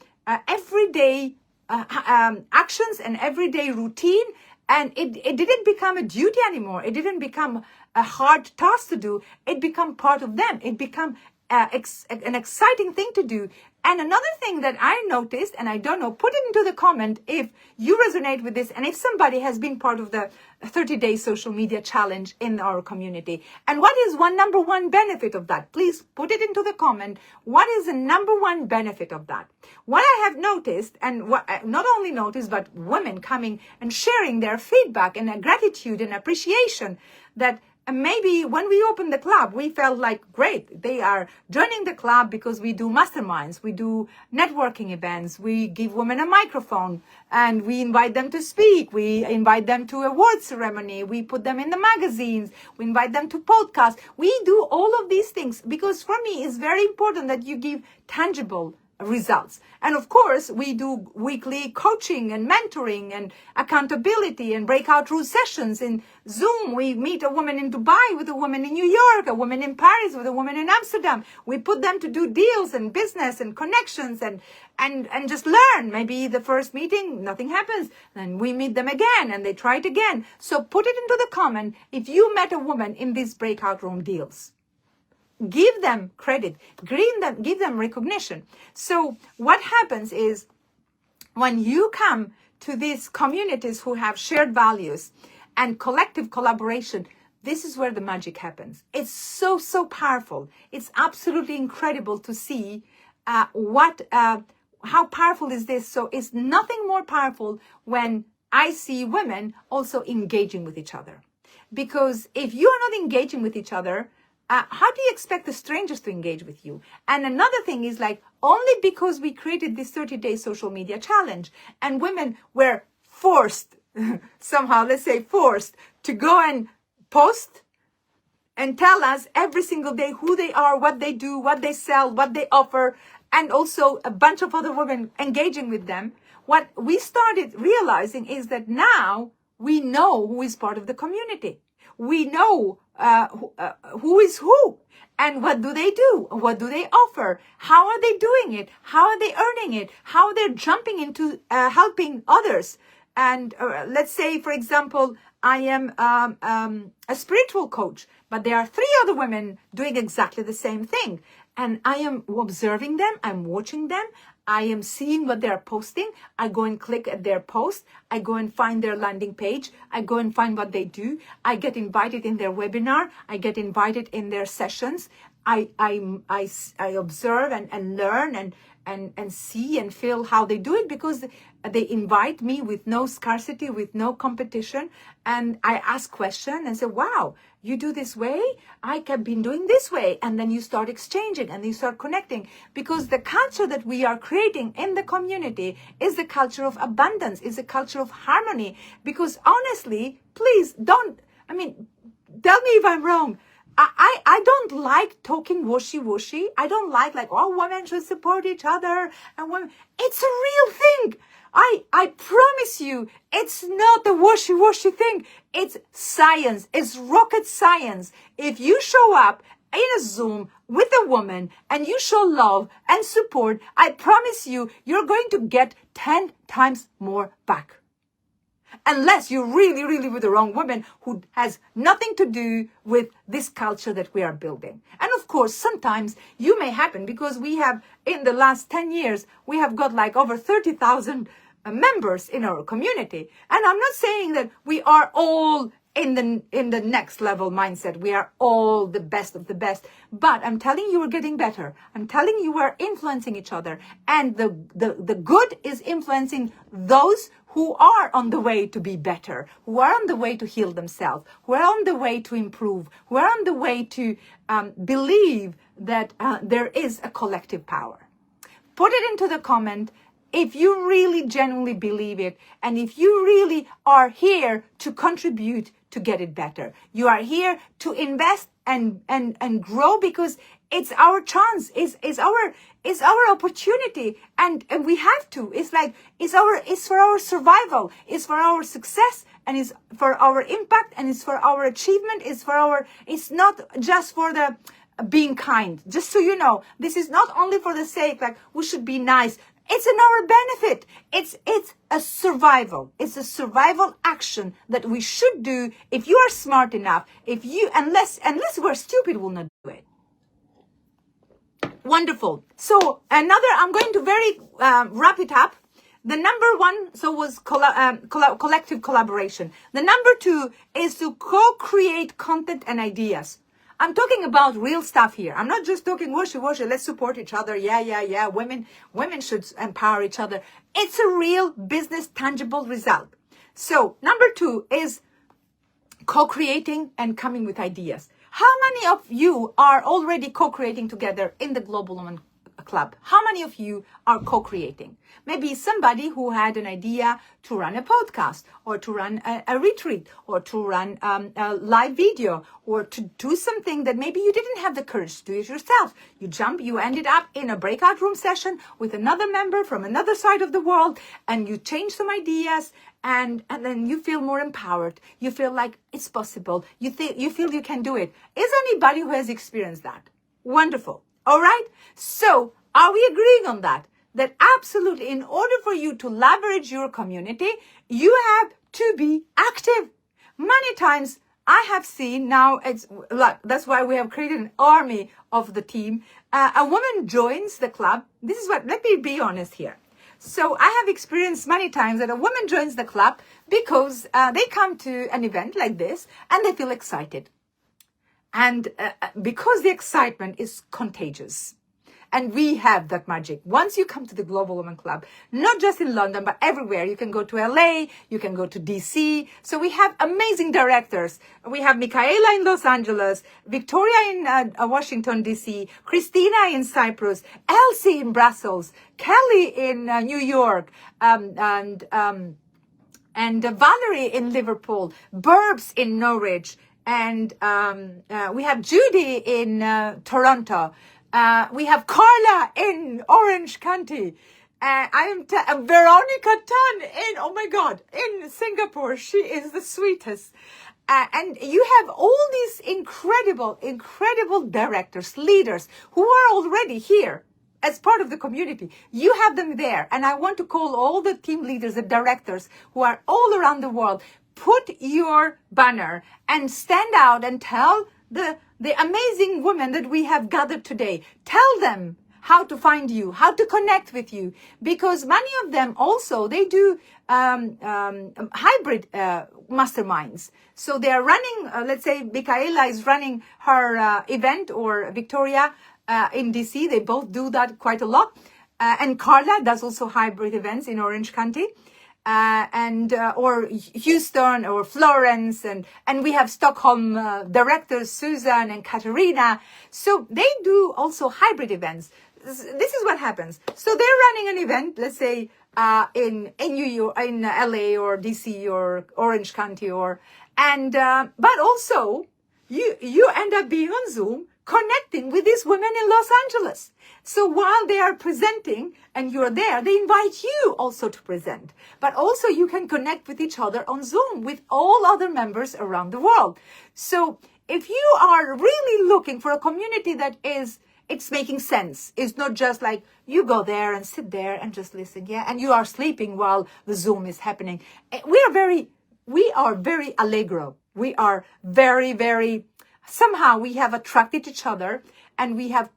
Speaker 1: everyday actions and everyday routine, and it didn't become a duty anymore. It didn't become a hard task to do. It became part of them. It became an exciting thing to do. And another thing that I noticed, and I don't know, put it into the comment if you resonate with this and if somebody has been part of the 30-day social media challenge in our community. And what is number one benefit of that? Please put it into the comment. What is the number one benefit of that? What I have noticed, and what I not only noticed, but women coming and sharing their feedback and gratitude and appreciation, that maybe when we opened the club, we felt like, great, they are joining the club because we do masterminds, we do networking events, we give women a microphone, and we invite them to speak, we invite them to award ceremony, we put them in the magazines, we invite them to podcasts. We do all of these things because for me, it's very important that you give tangible results. And of course, we do weekly coaching and mentoring and accountability and breakout room sessions in Zoom. We meet a woman in Dubai with a woman in New York, a woman in Paris with a woman in Amsterdam. We put them to do deals and business and connections and just learn. Maybe the first meeting, nothing happens. Then we meet them again and they try it again. So put it into the comment if you met a woman in these breakout room deals. Give them credit, give them recognition. So what happens is when you come to these communities who have shared values and collective collaboration, this is where the magic happens. It's so, so powerful. It's absolutely incredible to see how powerful is this. So it's nothing more powerful when I see women also engaging with each other. Because if you are not engaging with each other, how do you expect the strangers to engage with you? And another thing is like, only because we created this 30-day social media challenge and women were forced, somehow, let's say, forced to go and post and tell us every single day who they are, what they do, what they sell, what they offer, and also a bunch of other women engaging with them. What we started realizing is that now we know who is part of the community. We know who is who, and what do they do? What do they offer? How are they doing it? How are they earning it? How they're jumping into helping others. And let's say, for example, I am a spiritual coach, but there are 3 other women doing exactly the same thing. And I am observing them. I'm watching them. I am seeing what they're posting. I go and click at their post. I go and find their landing page. I go and find what they do. I get invited in their webinar. I get invited in their sessions. I observe and learn and see and feel how they do it, because they invite me with no scarcity, with no competition. And I ask questions and say, wow, you do this way? I have been doing this way. And then you start exchanging and you start connecting, because the culture that we are creating in the community is the culture of abundance, is a culture of harmony. Because honestly, please tell me if I'm wrong. I don't like talking washy-washy. I don't like, oh, women should support each other. And women, it's a real thing. I promise you, it's not a washy-washy thing. It's science. It's rocket science. If you show up in a Zoom with a woman and you show love and support, I promise you, you're going to get 10 times more back. Unless you're really, really with the wrong woman who has nothing to do with this culture that we are building. And of course, sometimes you may happen, because we have, in the last 10 years, we have got over 30,000 members in our community. And I'm not saying that we are all in the next level mindset. We are all the best of the best. But I'm telling you, we're getting better. I'm telling you, we're influencing each other. And the good is influencing those who are on the way to be better, who are on the way to heal themselves, who are on the way to improve, who are on the way to believe that there is a collective power. Put it into the comment if you really genuinely believe it, and if you really are here to contribute to get it better. You are here to invest and grow, because it's our chance, it's our opportunity, and we have to. It's for our survival, it's for our success, and it's for our impact, and it's for our achievement, it's not just for the being kind. Just so you know, this is not only for the sake, we should be nice. It's in our benefit. It's a survival. It's a survival action that we should do if you are smart enough. Unless we're stupid, we'll not do it. Wonderful. So I'm going to very wrap it up. The number 1, was collective collaboration. The number 2 is to co-create content and ideas. I'm talking about real stuff here. I'm not just talking washy-washy. Let's support each other. Yeah. Women should empower each other. It's a real business, tangible result. So number 2 is co-creating and coming with ideas. How many of you are already co-creating together in the Global Women Club? How many of you are co-creating? Maybe somebody who had an idea to run a podcast, or to run a retreat, or to run a live video, or to do something that maybe you didn't have the courage to do it yourself. You ended up in a breakout room session with another member from another side of the world, and you change some ideas, and then you feel more empowered. You feel like it's possible. You feel you can do it. Is anybody who has experienced that? Wonderful. All right. So are we agreeing on that? That absolutely, in order for you to leverage your community, you have to be active. Many times I have seen, now that's why we have created an army of the team. A woman joins the club. Let me be honest here. So I have experienced many times that a woman joins the club because they come to an event like this and they feel excited. And because the excitement is contagious. And we have that magic. Once you come to the Global Women Club, not just in London, but everywhere. You can go to LA, you can go to DC. So we have amazing directors. We have Michaela in Los Angeles, Victoria in Washington, DC, Christina in Cyprus, Elsie in Brussels, Kelly in New York, and and Valerie in Liverpool, Burbs in Norwich, and we have Judy in Toronto. We have Carla in Orange County. Veronica Tan in, oh my God, in Singapore. She is the sweetest. And you have all these incredible directors, leaders who are already here as part of the community. You have them there. And I want to call all the team leaders, the directors who are all around the world, put your banner and stand out and tell the amazing women that we have gathered today. Tell them how to find you, how to connect with you, because many of them also, they do hybrid masterminds. So they are running, let's say Michaela is running her event, or Victoria in DC. They both do that quite a lot. And Carla does also hybrid events in Orange County. Or Houston or Florence, and we have Stockholm directors, Susan and Katarina. So they do also hybrid events. This is what happens. So they're running an event, let's say, in New York, in LA or DC or Orange County, but also you end up being on Zoom connecting with these women in Los Angeles. So while they are presenting and you're there, they invite you also to present. But also you can connect with each other on Zoom with all other members around the world. So if you are really looking for a community that it's making sense, it's not just like you go there and sit there and just listen, yeah, and you are sleeping while the Zoom is happening. We are very allegro. We are very, somehow we have attracted each other, and we have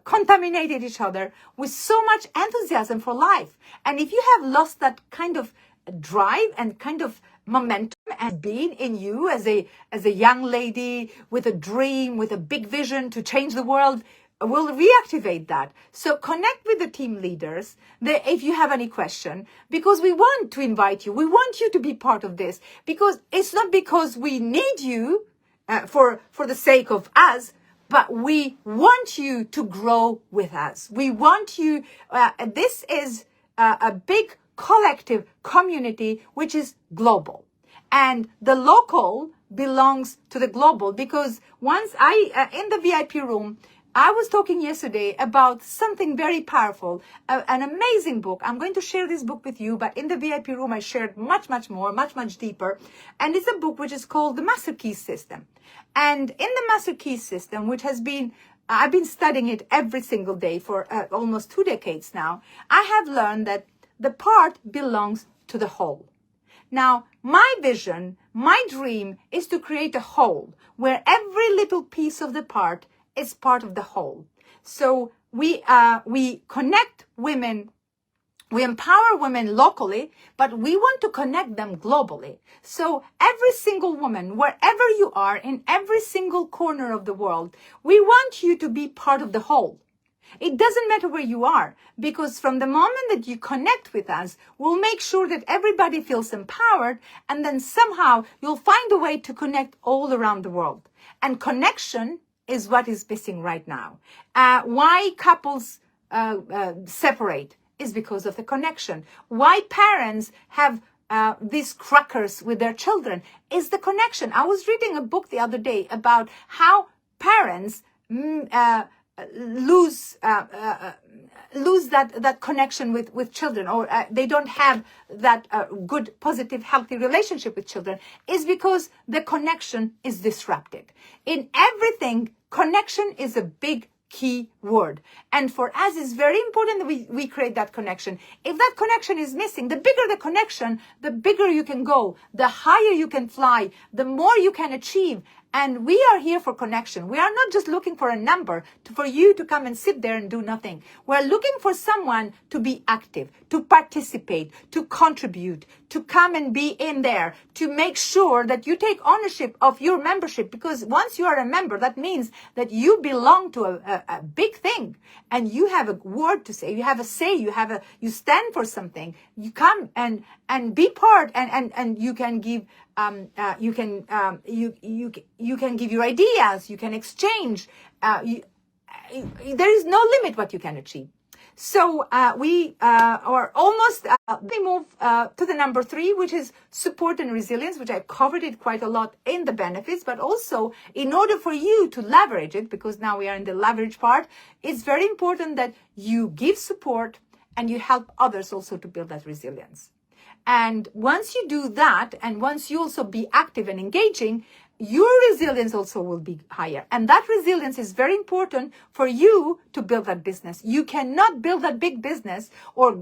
Speaker 1: contaminated each other with so much enthusiasm for life. And if you have lost that kind of drive and kind of momentum and being in you as a young lady with a dream, with a big vision to change the world, we'll reactivate that. So connect with the team leaders if you have any question, because we want to invite you. We want you to be part of this, because it's not because we need you for the sake of us, but we want you to grow with us. We want you, this is a big collective community which is global. And the local belongs to the global, because once in the VIP room, I was talking yesterday about something very powerful, an amazing book. I'm going to share this book with you, but in the VIP room, I shared much more, much deeper. And it's a book which is called The Master Key System. And in the Master Key System, which has been, I've been studying it every single day for almost 2 decades now, I have learned that the part belongs to the whole. Now, my vision, my dream is to create a whole where every little piece of the part is part of the whole. So we connect women, we empower women locally, but we want to connect them globally. So every single woman, wherever you are, in every single corner of the world, we want you to be part of the whole. It doesn't matter where you are, because from the moment that you connect with us, we'll make sure that everybody feels empowered, and then somehow you'll find a way to connect all around the world. And connection is what is missing right now. Why couples separate is because of the connection. Why parents have these crackers with their children is the connection. I was reading a book the other day about how parents lose that connection with children, or they don't have that good, positive, healthy relationship with children, is because the connection is disrupted. In everything, connection is a big key word. And for us, it's very important that we create that connection. If that connection is missing, the bigger the connection, the bigger you can go, the higher you can fly, the more you can achieve. And we are here for connection. We are not just looking for a number for you to come and sit there and do nothing. We're looking for someone to be active, to participate, to contribute, to come and be in there, to make sure that you take ownership of your membership. Because once you are a member, that means that you belong to a big thing, and you have a word to say. You have a say. You stand for something. You come and be part, and you can give. You can give your ideas. You can exchange. There is no limit what you can achieve. So we are almost, we move to the number 3, which is support and resilience, which I covered it quite a lot in the benefits, but also in order for you to leverage it, because now we are in the leverage part, it's very important that you give support and you help others also to build that resilience. And once you do that, and once you also be active and engaging, your resilience also will be higher. And that resilience is very important for you to build that business. You cannot build that big business or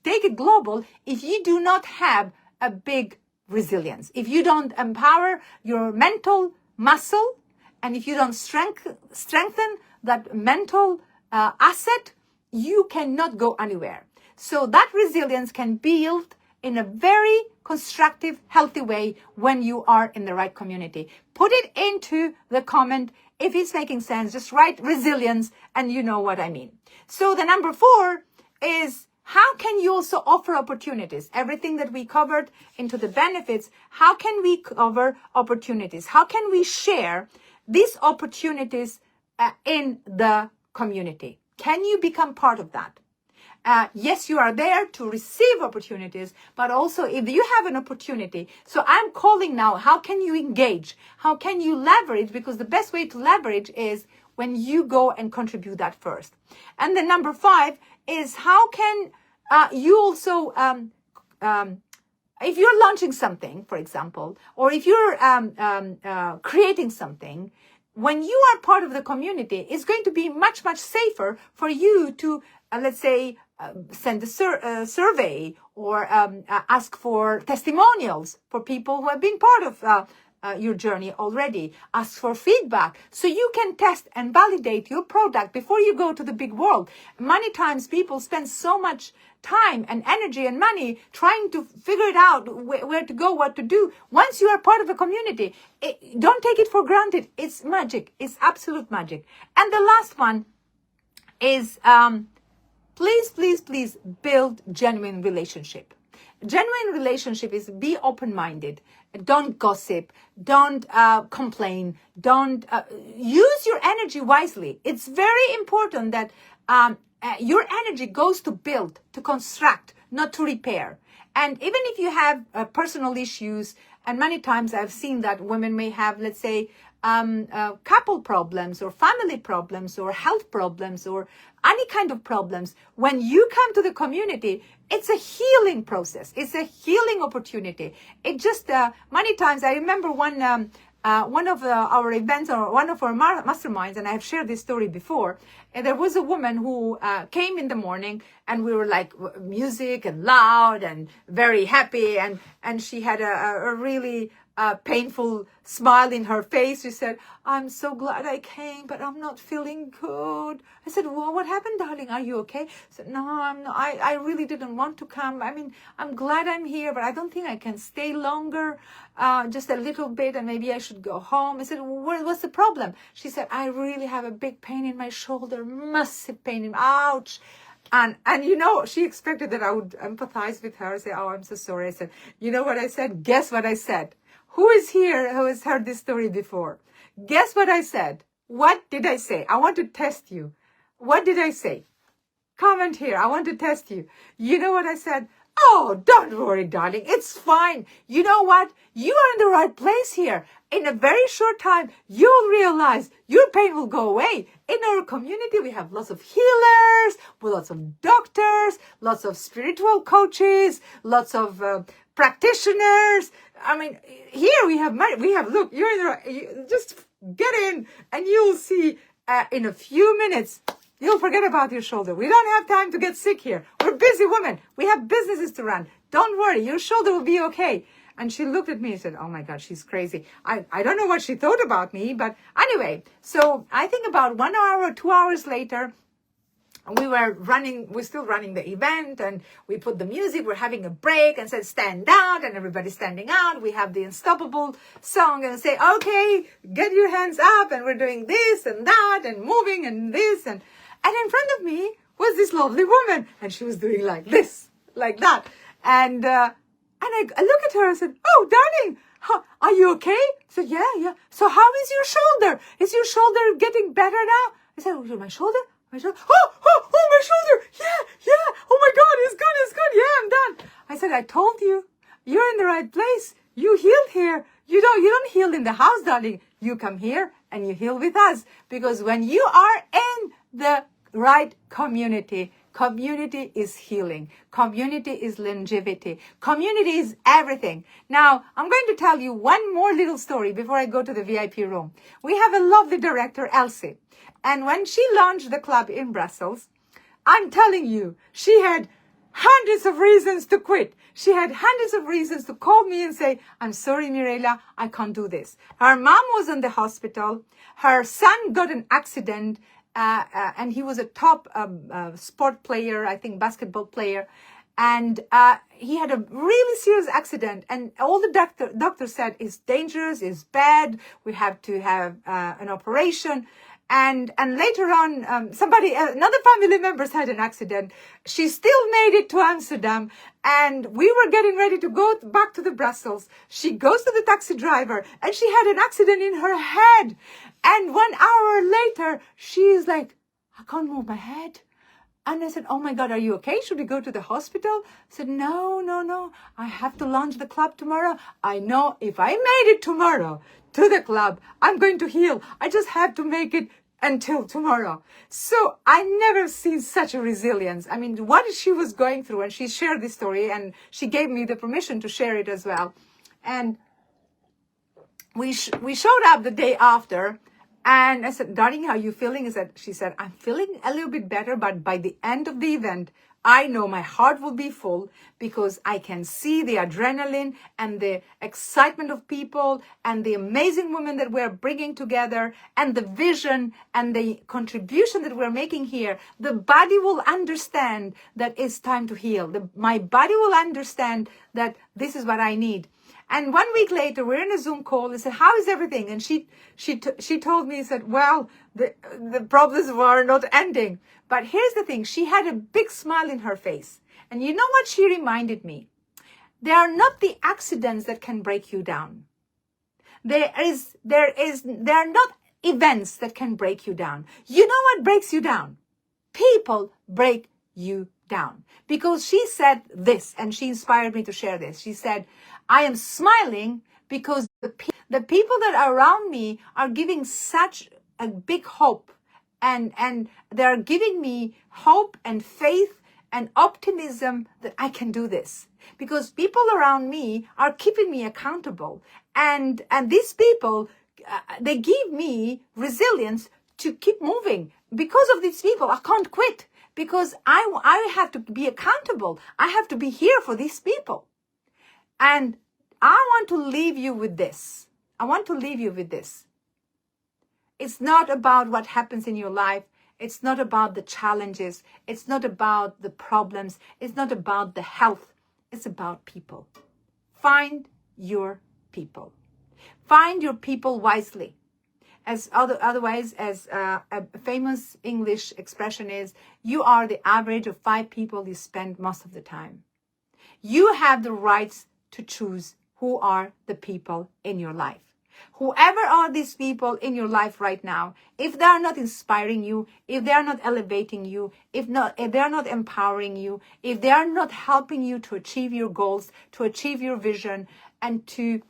Speaker 1: take it global if you do not have a big resilience. If you don't empower your mental muscle, and if you don't strengthen that mental asset, you cannot go anywhere. So that resilience can build in a very constructive, healthy way when you are in the right community. Put it into the comment if it's making sense. Just write resilience and you know what I mean. So the number 4 is how can you also offer opportunities? Everything that we covered into the benefits, how can we cover opportunities? How can we share these opportunities in the community? Can you become part of that? Yes, you are there to receive opportunities, but also if you have an opportunity. So I'm calling now, how can you engage? How can you leverage? Because the best way to leverage is when you go and contribute that first. And the number 5 is how can you also, if you're launching something, for example, or if you're creating something, when you are part of the community, it's going to be much, much safer for you to, let's say, send a survey or ask for testimonials for people who have been part of your journey already. Ask for feedback so you can test and validate your product before you go to the big world. Many times people spend so much time and energy and money trying to figure it out, where to go, what to do. Once you are part of a community, don't take it for granted. It's magic. It's absolute magic. And the last one is please, please, please build genuine relationship. Genuine relationship is be open-minded. Don't gossip. Don't complain. Don't use your energy wisely. It's very important that your energy goes to build, to construct, not to repair. And even if you have personal issues, and many times I've seen that women may have, let's say, couple problems or family problems or health problems or any kind of problems. When you come to the community, it's a healing process. It's a healing opportunity. It just, many times, I remember one of our events or one of our masterminds, and I have shared this story before, and there was a woman who came in the morning and we were like music and loud and very happy, and she had a really painful smile in her face. She said, "I'm so glad I came, but I'm not feeling good." I said, "Well, what happened, darling? Are you okay?" She said, "No, I'm not. I really didn't want to come. I mean, I'm glad I'm here, but I don't think I can stay longer, just a little bit, and maybe I should go home." I said, well, "What's the problem?" She said, "I really have a big pain in my shoulder, massive pain in, ouch." And you know, she expected that I would empathize with her, say, "Oh, I'm so sorry." I said, "You know what I said? Guess what I said? Who is here who has heard this story before? Guess what I said? What did I say? I want to test you. What did I say? Comment here. I want to test you. You know what I said? Oh, don't worry, darling. It's fine. You know what? You are in the right place here. In a very short time, you'll realize your pain will go away. In our community, we have lots of healers, lots of doctors, lots of spiritual coaches, lots of practitioners. I mean, here we have, look, you're in the right, just get in and you'll see in a few minutes, you'll forget about your shoulder. We don't have time to get sick here. We're busy women. We have businesses to run. Don't worry. Your shoulder will be okay. And she looked at me and said, "Oh my God, she's crazy." I don't know what she thought about me, but anyway, so I think about 1 hour or 2 hours later, we're still running the event, and we put the music, we're having a break and said, "Stand out," and everybody's standing out. We have the Unstoppable song and say, "Okay, get your hands up," and we're doing this and that and moving and this. And in front of me was this lovely woman, and she was doing like this, like that. And I look at her and said, "Oh, darling, are you okay?" I said, yeah. "So how is your shoulder? Is your shoulder getting better now?" I said, "Oh, my shoulder? My shoulder. Oh, my shoulder. Yeah. Oh my God, it's good. Yeah, I'm done. I said, I told you, you're in the right place. You healed here. You don't heal in the house, darling. You come here and you heal with us. Because when you are in the right community, community is healing. Community is longevity. Community is everything. Now, I'm going to tell you one more little story before I go to the VIP room. We have a lovely director, Elsie. And when she launched the club in Brussels, I'm telling you, she had hundreds of reasons to quit. She had hundreds of reasons to call me and say, I'm sorry, Mirela, I can't do this. Her mom was in the hospital. Her son got an accident, and he was a top sport player, I think basketball player. And he had a really serious accident. And all the doctor said is dangerous, is bad. We have to have an operation. And later on, another family members had an accident. She still made it to Amsterdam, and we were getting ready to go back to the Brussels. She goes to the taxi driver, and she had an accident in her head. And 1 hour later, she's like, I can't move my head. And I said, oh my God, are you okay? Should we go to the hospital? I said, no. I have to launch the club tomorrow. I know if I made it tomorrow to the club, I'm going to heal. I just have to make it until tomorrow. So I never seen such a resilience. I mean, what she was going through, and she shared this story, and she gave me the permission to share it as well. And we showed up the day after. And I said, darling, how are you feeling? She said, I'm feeling a little bit better, but by the end of the event, I know my heart will be full because I can see the adrenaline and the excitement of people and the amazing women that we're bringing together and the vision and the contribution that we're making here. The body will understand that it's time to heal. My body will understand that this is what I need. And 1 week later, we're in a Zoom call. I said, how is everything? And she told me, said, well, the problems were not ending. But here's the thing. She had a big smile in her face. And you know what she reminded me? They are not the accidents that can break you down. There are not events that can break you down. You know what breaks you down? People break you down. Because she said this, and she inspired me to share this. She said, I am smiling because the people that are around me are giving such a big hope, and they're giving me hope and faith and optimism that I can do this. Because people around me are keeping me accountable, and these people, they give me resilience to keep moving. Because of these people, I can't quit. Because I have to be accountable. I have to be here for these people. And I want to leave you with this. It's not about what happens in your life. It's not about the challenges. It's not about the problems. It's not about the health. It's about people. Find your people. Find your people wisely. Otherwise, as a famous English expression is, you are the average of 5 people you spend most of the time. You have the rights to choose who are the people in your life. Whoever are these people in your life right now, if they are not inspiring you, if they are not elevating you, if they are not empowering you, if they are not helping you to achieve your goals, to achieve your vision, and to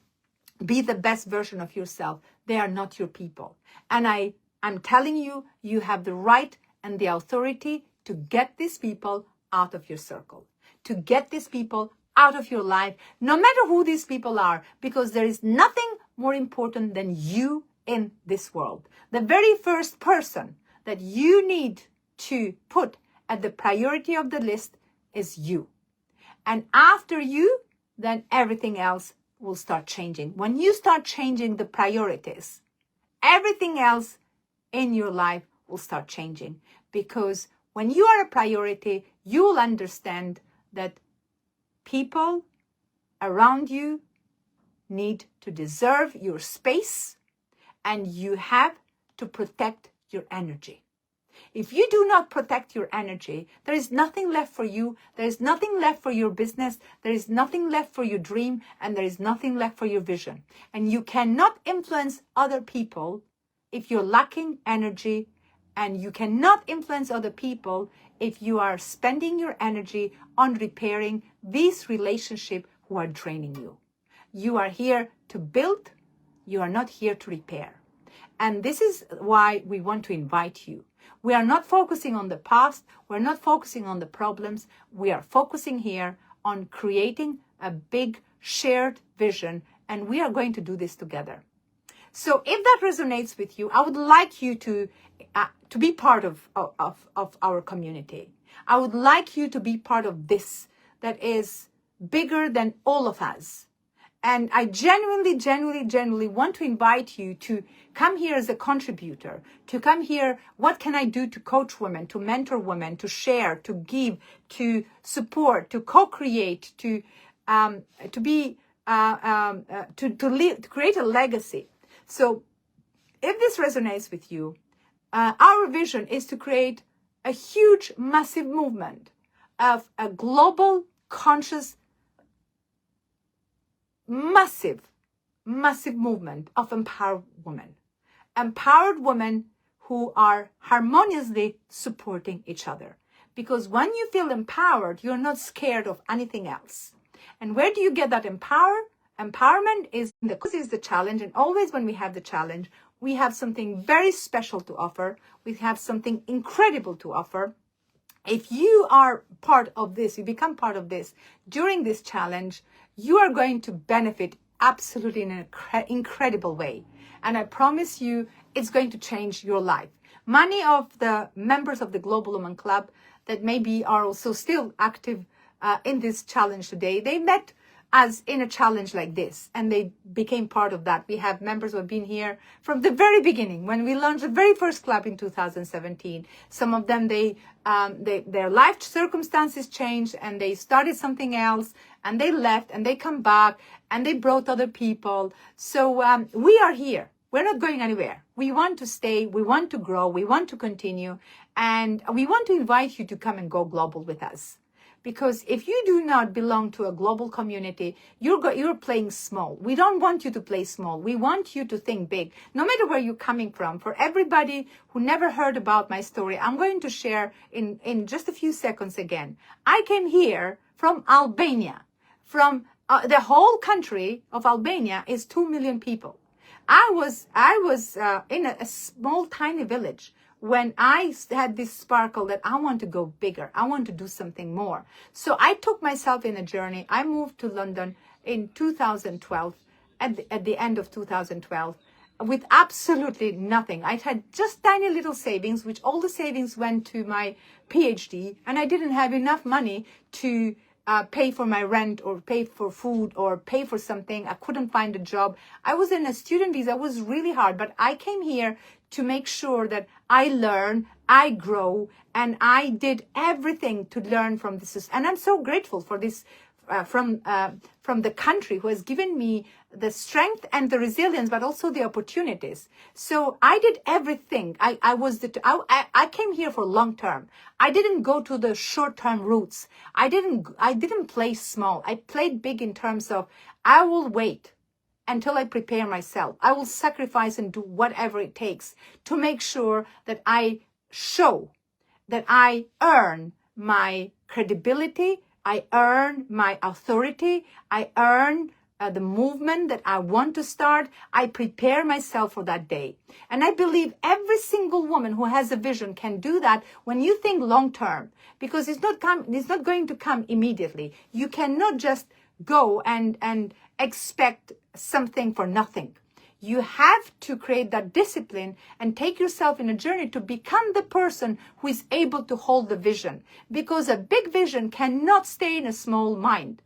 Speaker 1: be the best version of yourself, they are not your people. And I'm telling you, you have the right and the authority to get these people out of your circle, to get these people out of your life, no matter who these people are, because there is nothing more important than you in this world. The very first person that you need to put at the priority of the list is you. And after you, then everything else will start changing. When you start changing the priorities, everything else in your life will start changing. Because when you are a priority, you will understand that people around you need to deserve your space, and you have to protect your energy. If you do not protect your energy, there is nothing left for you. There is nothing left for your business. There is nothing left for your dream, and there is nothing left for your vision. And you cannot influence other people if you're lacking energy And you cannot influence other people if you are spending your energy on repairing these relationships who are draining you. You are here to build. You are not here to repair. And this is why we want to invite you. We are not focusing on the past. We're not focusing on the problems. We are focusing here on creating a big shared vision, and we are going to do this together. So if that resonates with you, I would like you to be part of our community. I would like you to be part of this that is bigger than all of us. And I genuinely want to invite you to come here as a contributor, to come here. What can I do to coach women, to mentor women, to share, to give, to support, to co-create, to create a legacy? So if this resonates with you, our vision is to create a huge, massive movement of a global, conscious, massive movement of empowered women who are harmoniously supporting each other. Because when you feel empowered, you're not scared of anything else. And where do you get that empowerment is the challenge. And always when we have the challenge, we have something very special to offer. We have something incredible to offer. If you are part of this, you become part of this during this challenge, you are going to benefit absolutely in an incredible way. And I promise you, it's going to change your life. Many of the members of the Global Women Club that maybe are also still active in this challenge today, they met us in a challenge like this, and they became part of that. We have members who have been here from the very beginning, when we launched the very first club in 2017. Some of them, their life circumstances changed, and they started something else, and they left, and they come back, and they brought other people. So we are here. We're not going anywhere. We want to stay. We want to grow. We want to continue, and we want to invite you to come and go global with us. Because if you do not belong to a global community, you're playing small. We don't want you to play small. We want you to think big, no matter where you're coming from. For everybody who never heard about my story, I'm going to share in just a few seconds again. I came here from Albania. From the whole country of Albania is 2 million people. I was in a small, tiny village when I had this sparkle that I want to go bigger. I want to do something more. So I took myself in a journey. I moved to London in 2012, at the end of 2012, with absolutely nothing. I had just tiny little savings, which all the savings went to my PhD, and I didn't have enough money to pay for my rent or pay for food or pay for something. I couldn't find a job. I was in a student visa. It was really hard, but I came here to make sure that I learn, I grow, and I did everything to learn from this. And I'm so grateful for this from the country who has given me the strength and the resilience, but also the opportunities. So I did everything. I came here for long term. I didn't go to the short term routes. I didn't play small. I played big in terms of I will wait until I prepare myself. I will sacrifice and do whatever it takes to make sure that I show that I earn my credibility, I earn my authority, I earn the movement that I want to start. I prepare myself for that day. And I believe every single woman who has a vision can do that when you think long term, because it's not going to come immediately. You cannot just go and expect something for nothing. You have to create that discipline and take yourself in a journey to become the person who is able to hold the vision, because a big vision cannot stay in a small mind.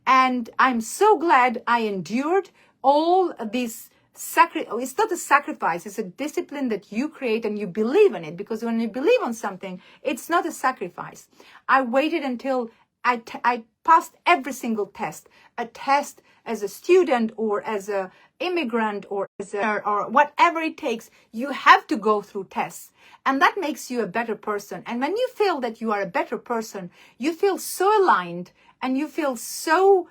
Speaker 1: And I'm so glad I endured all this it's not a sacrifice, it's a discipline that you create and you believe in it, because when you believe on something, it's not a sacrifice. I waited until I passed every single test, a test as a student or as a immigrant or or whatever it takes. You have to go through tests, and that makes you a better person. And when you feel that you are a better person, you feel so aligned and you feel so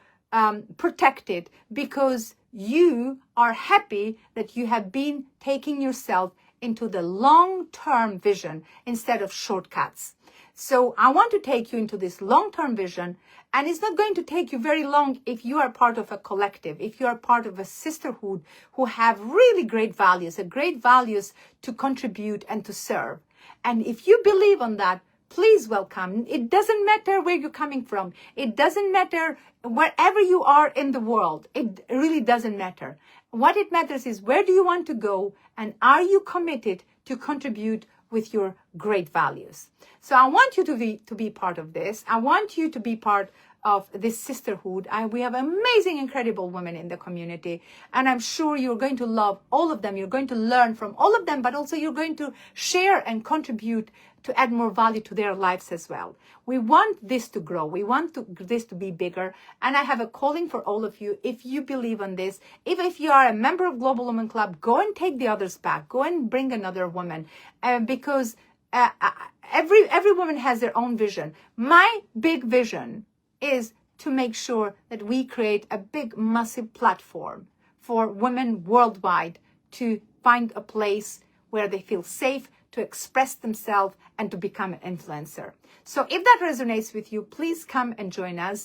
Speaker 1: protected, because you are happy that you have been taking yourself into the long-term vision instead of shortcuts. So I want to take you into this long-term vision, and it's not going to take you very long if you are part of a collective, if you are part of a sisterhood who have really great values to contribute and to serve. And if you believe on that, please welcome. It doesn't matter where you're coming from. It doesn't matter wherever you are in the world. It really doesn't matter. What it matters is, where do you want to go, and are you committed to contribute with your great values? So I want you to be part of this. I want you to be part of this sisterhood. We have amazing, incredible women in the community, and I'm sure you're going to love all of them. You're going to learn from all of them, but also you're going to share and contribute to add more value to their lives as well. We want this to grow. We want this to be bigger. And I have a calling for all of you. If you believe on this, if you are a member of Global Women Club, go and take the others back. Go and bring another woman, because every woman has their own vision. My big vision is to make sure that we create a big, massive platform for women worldwide to find a place where they feel safe to express themselves and to become an influencer. So if that resonates with you, please come and join us.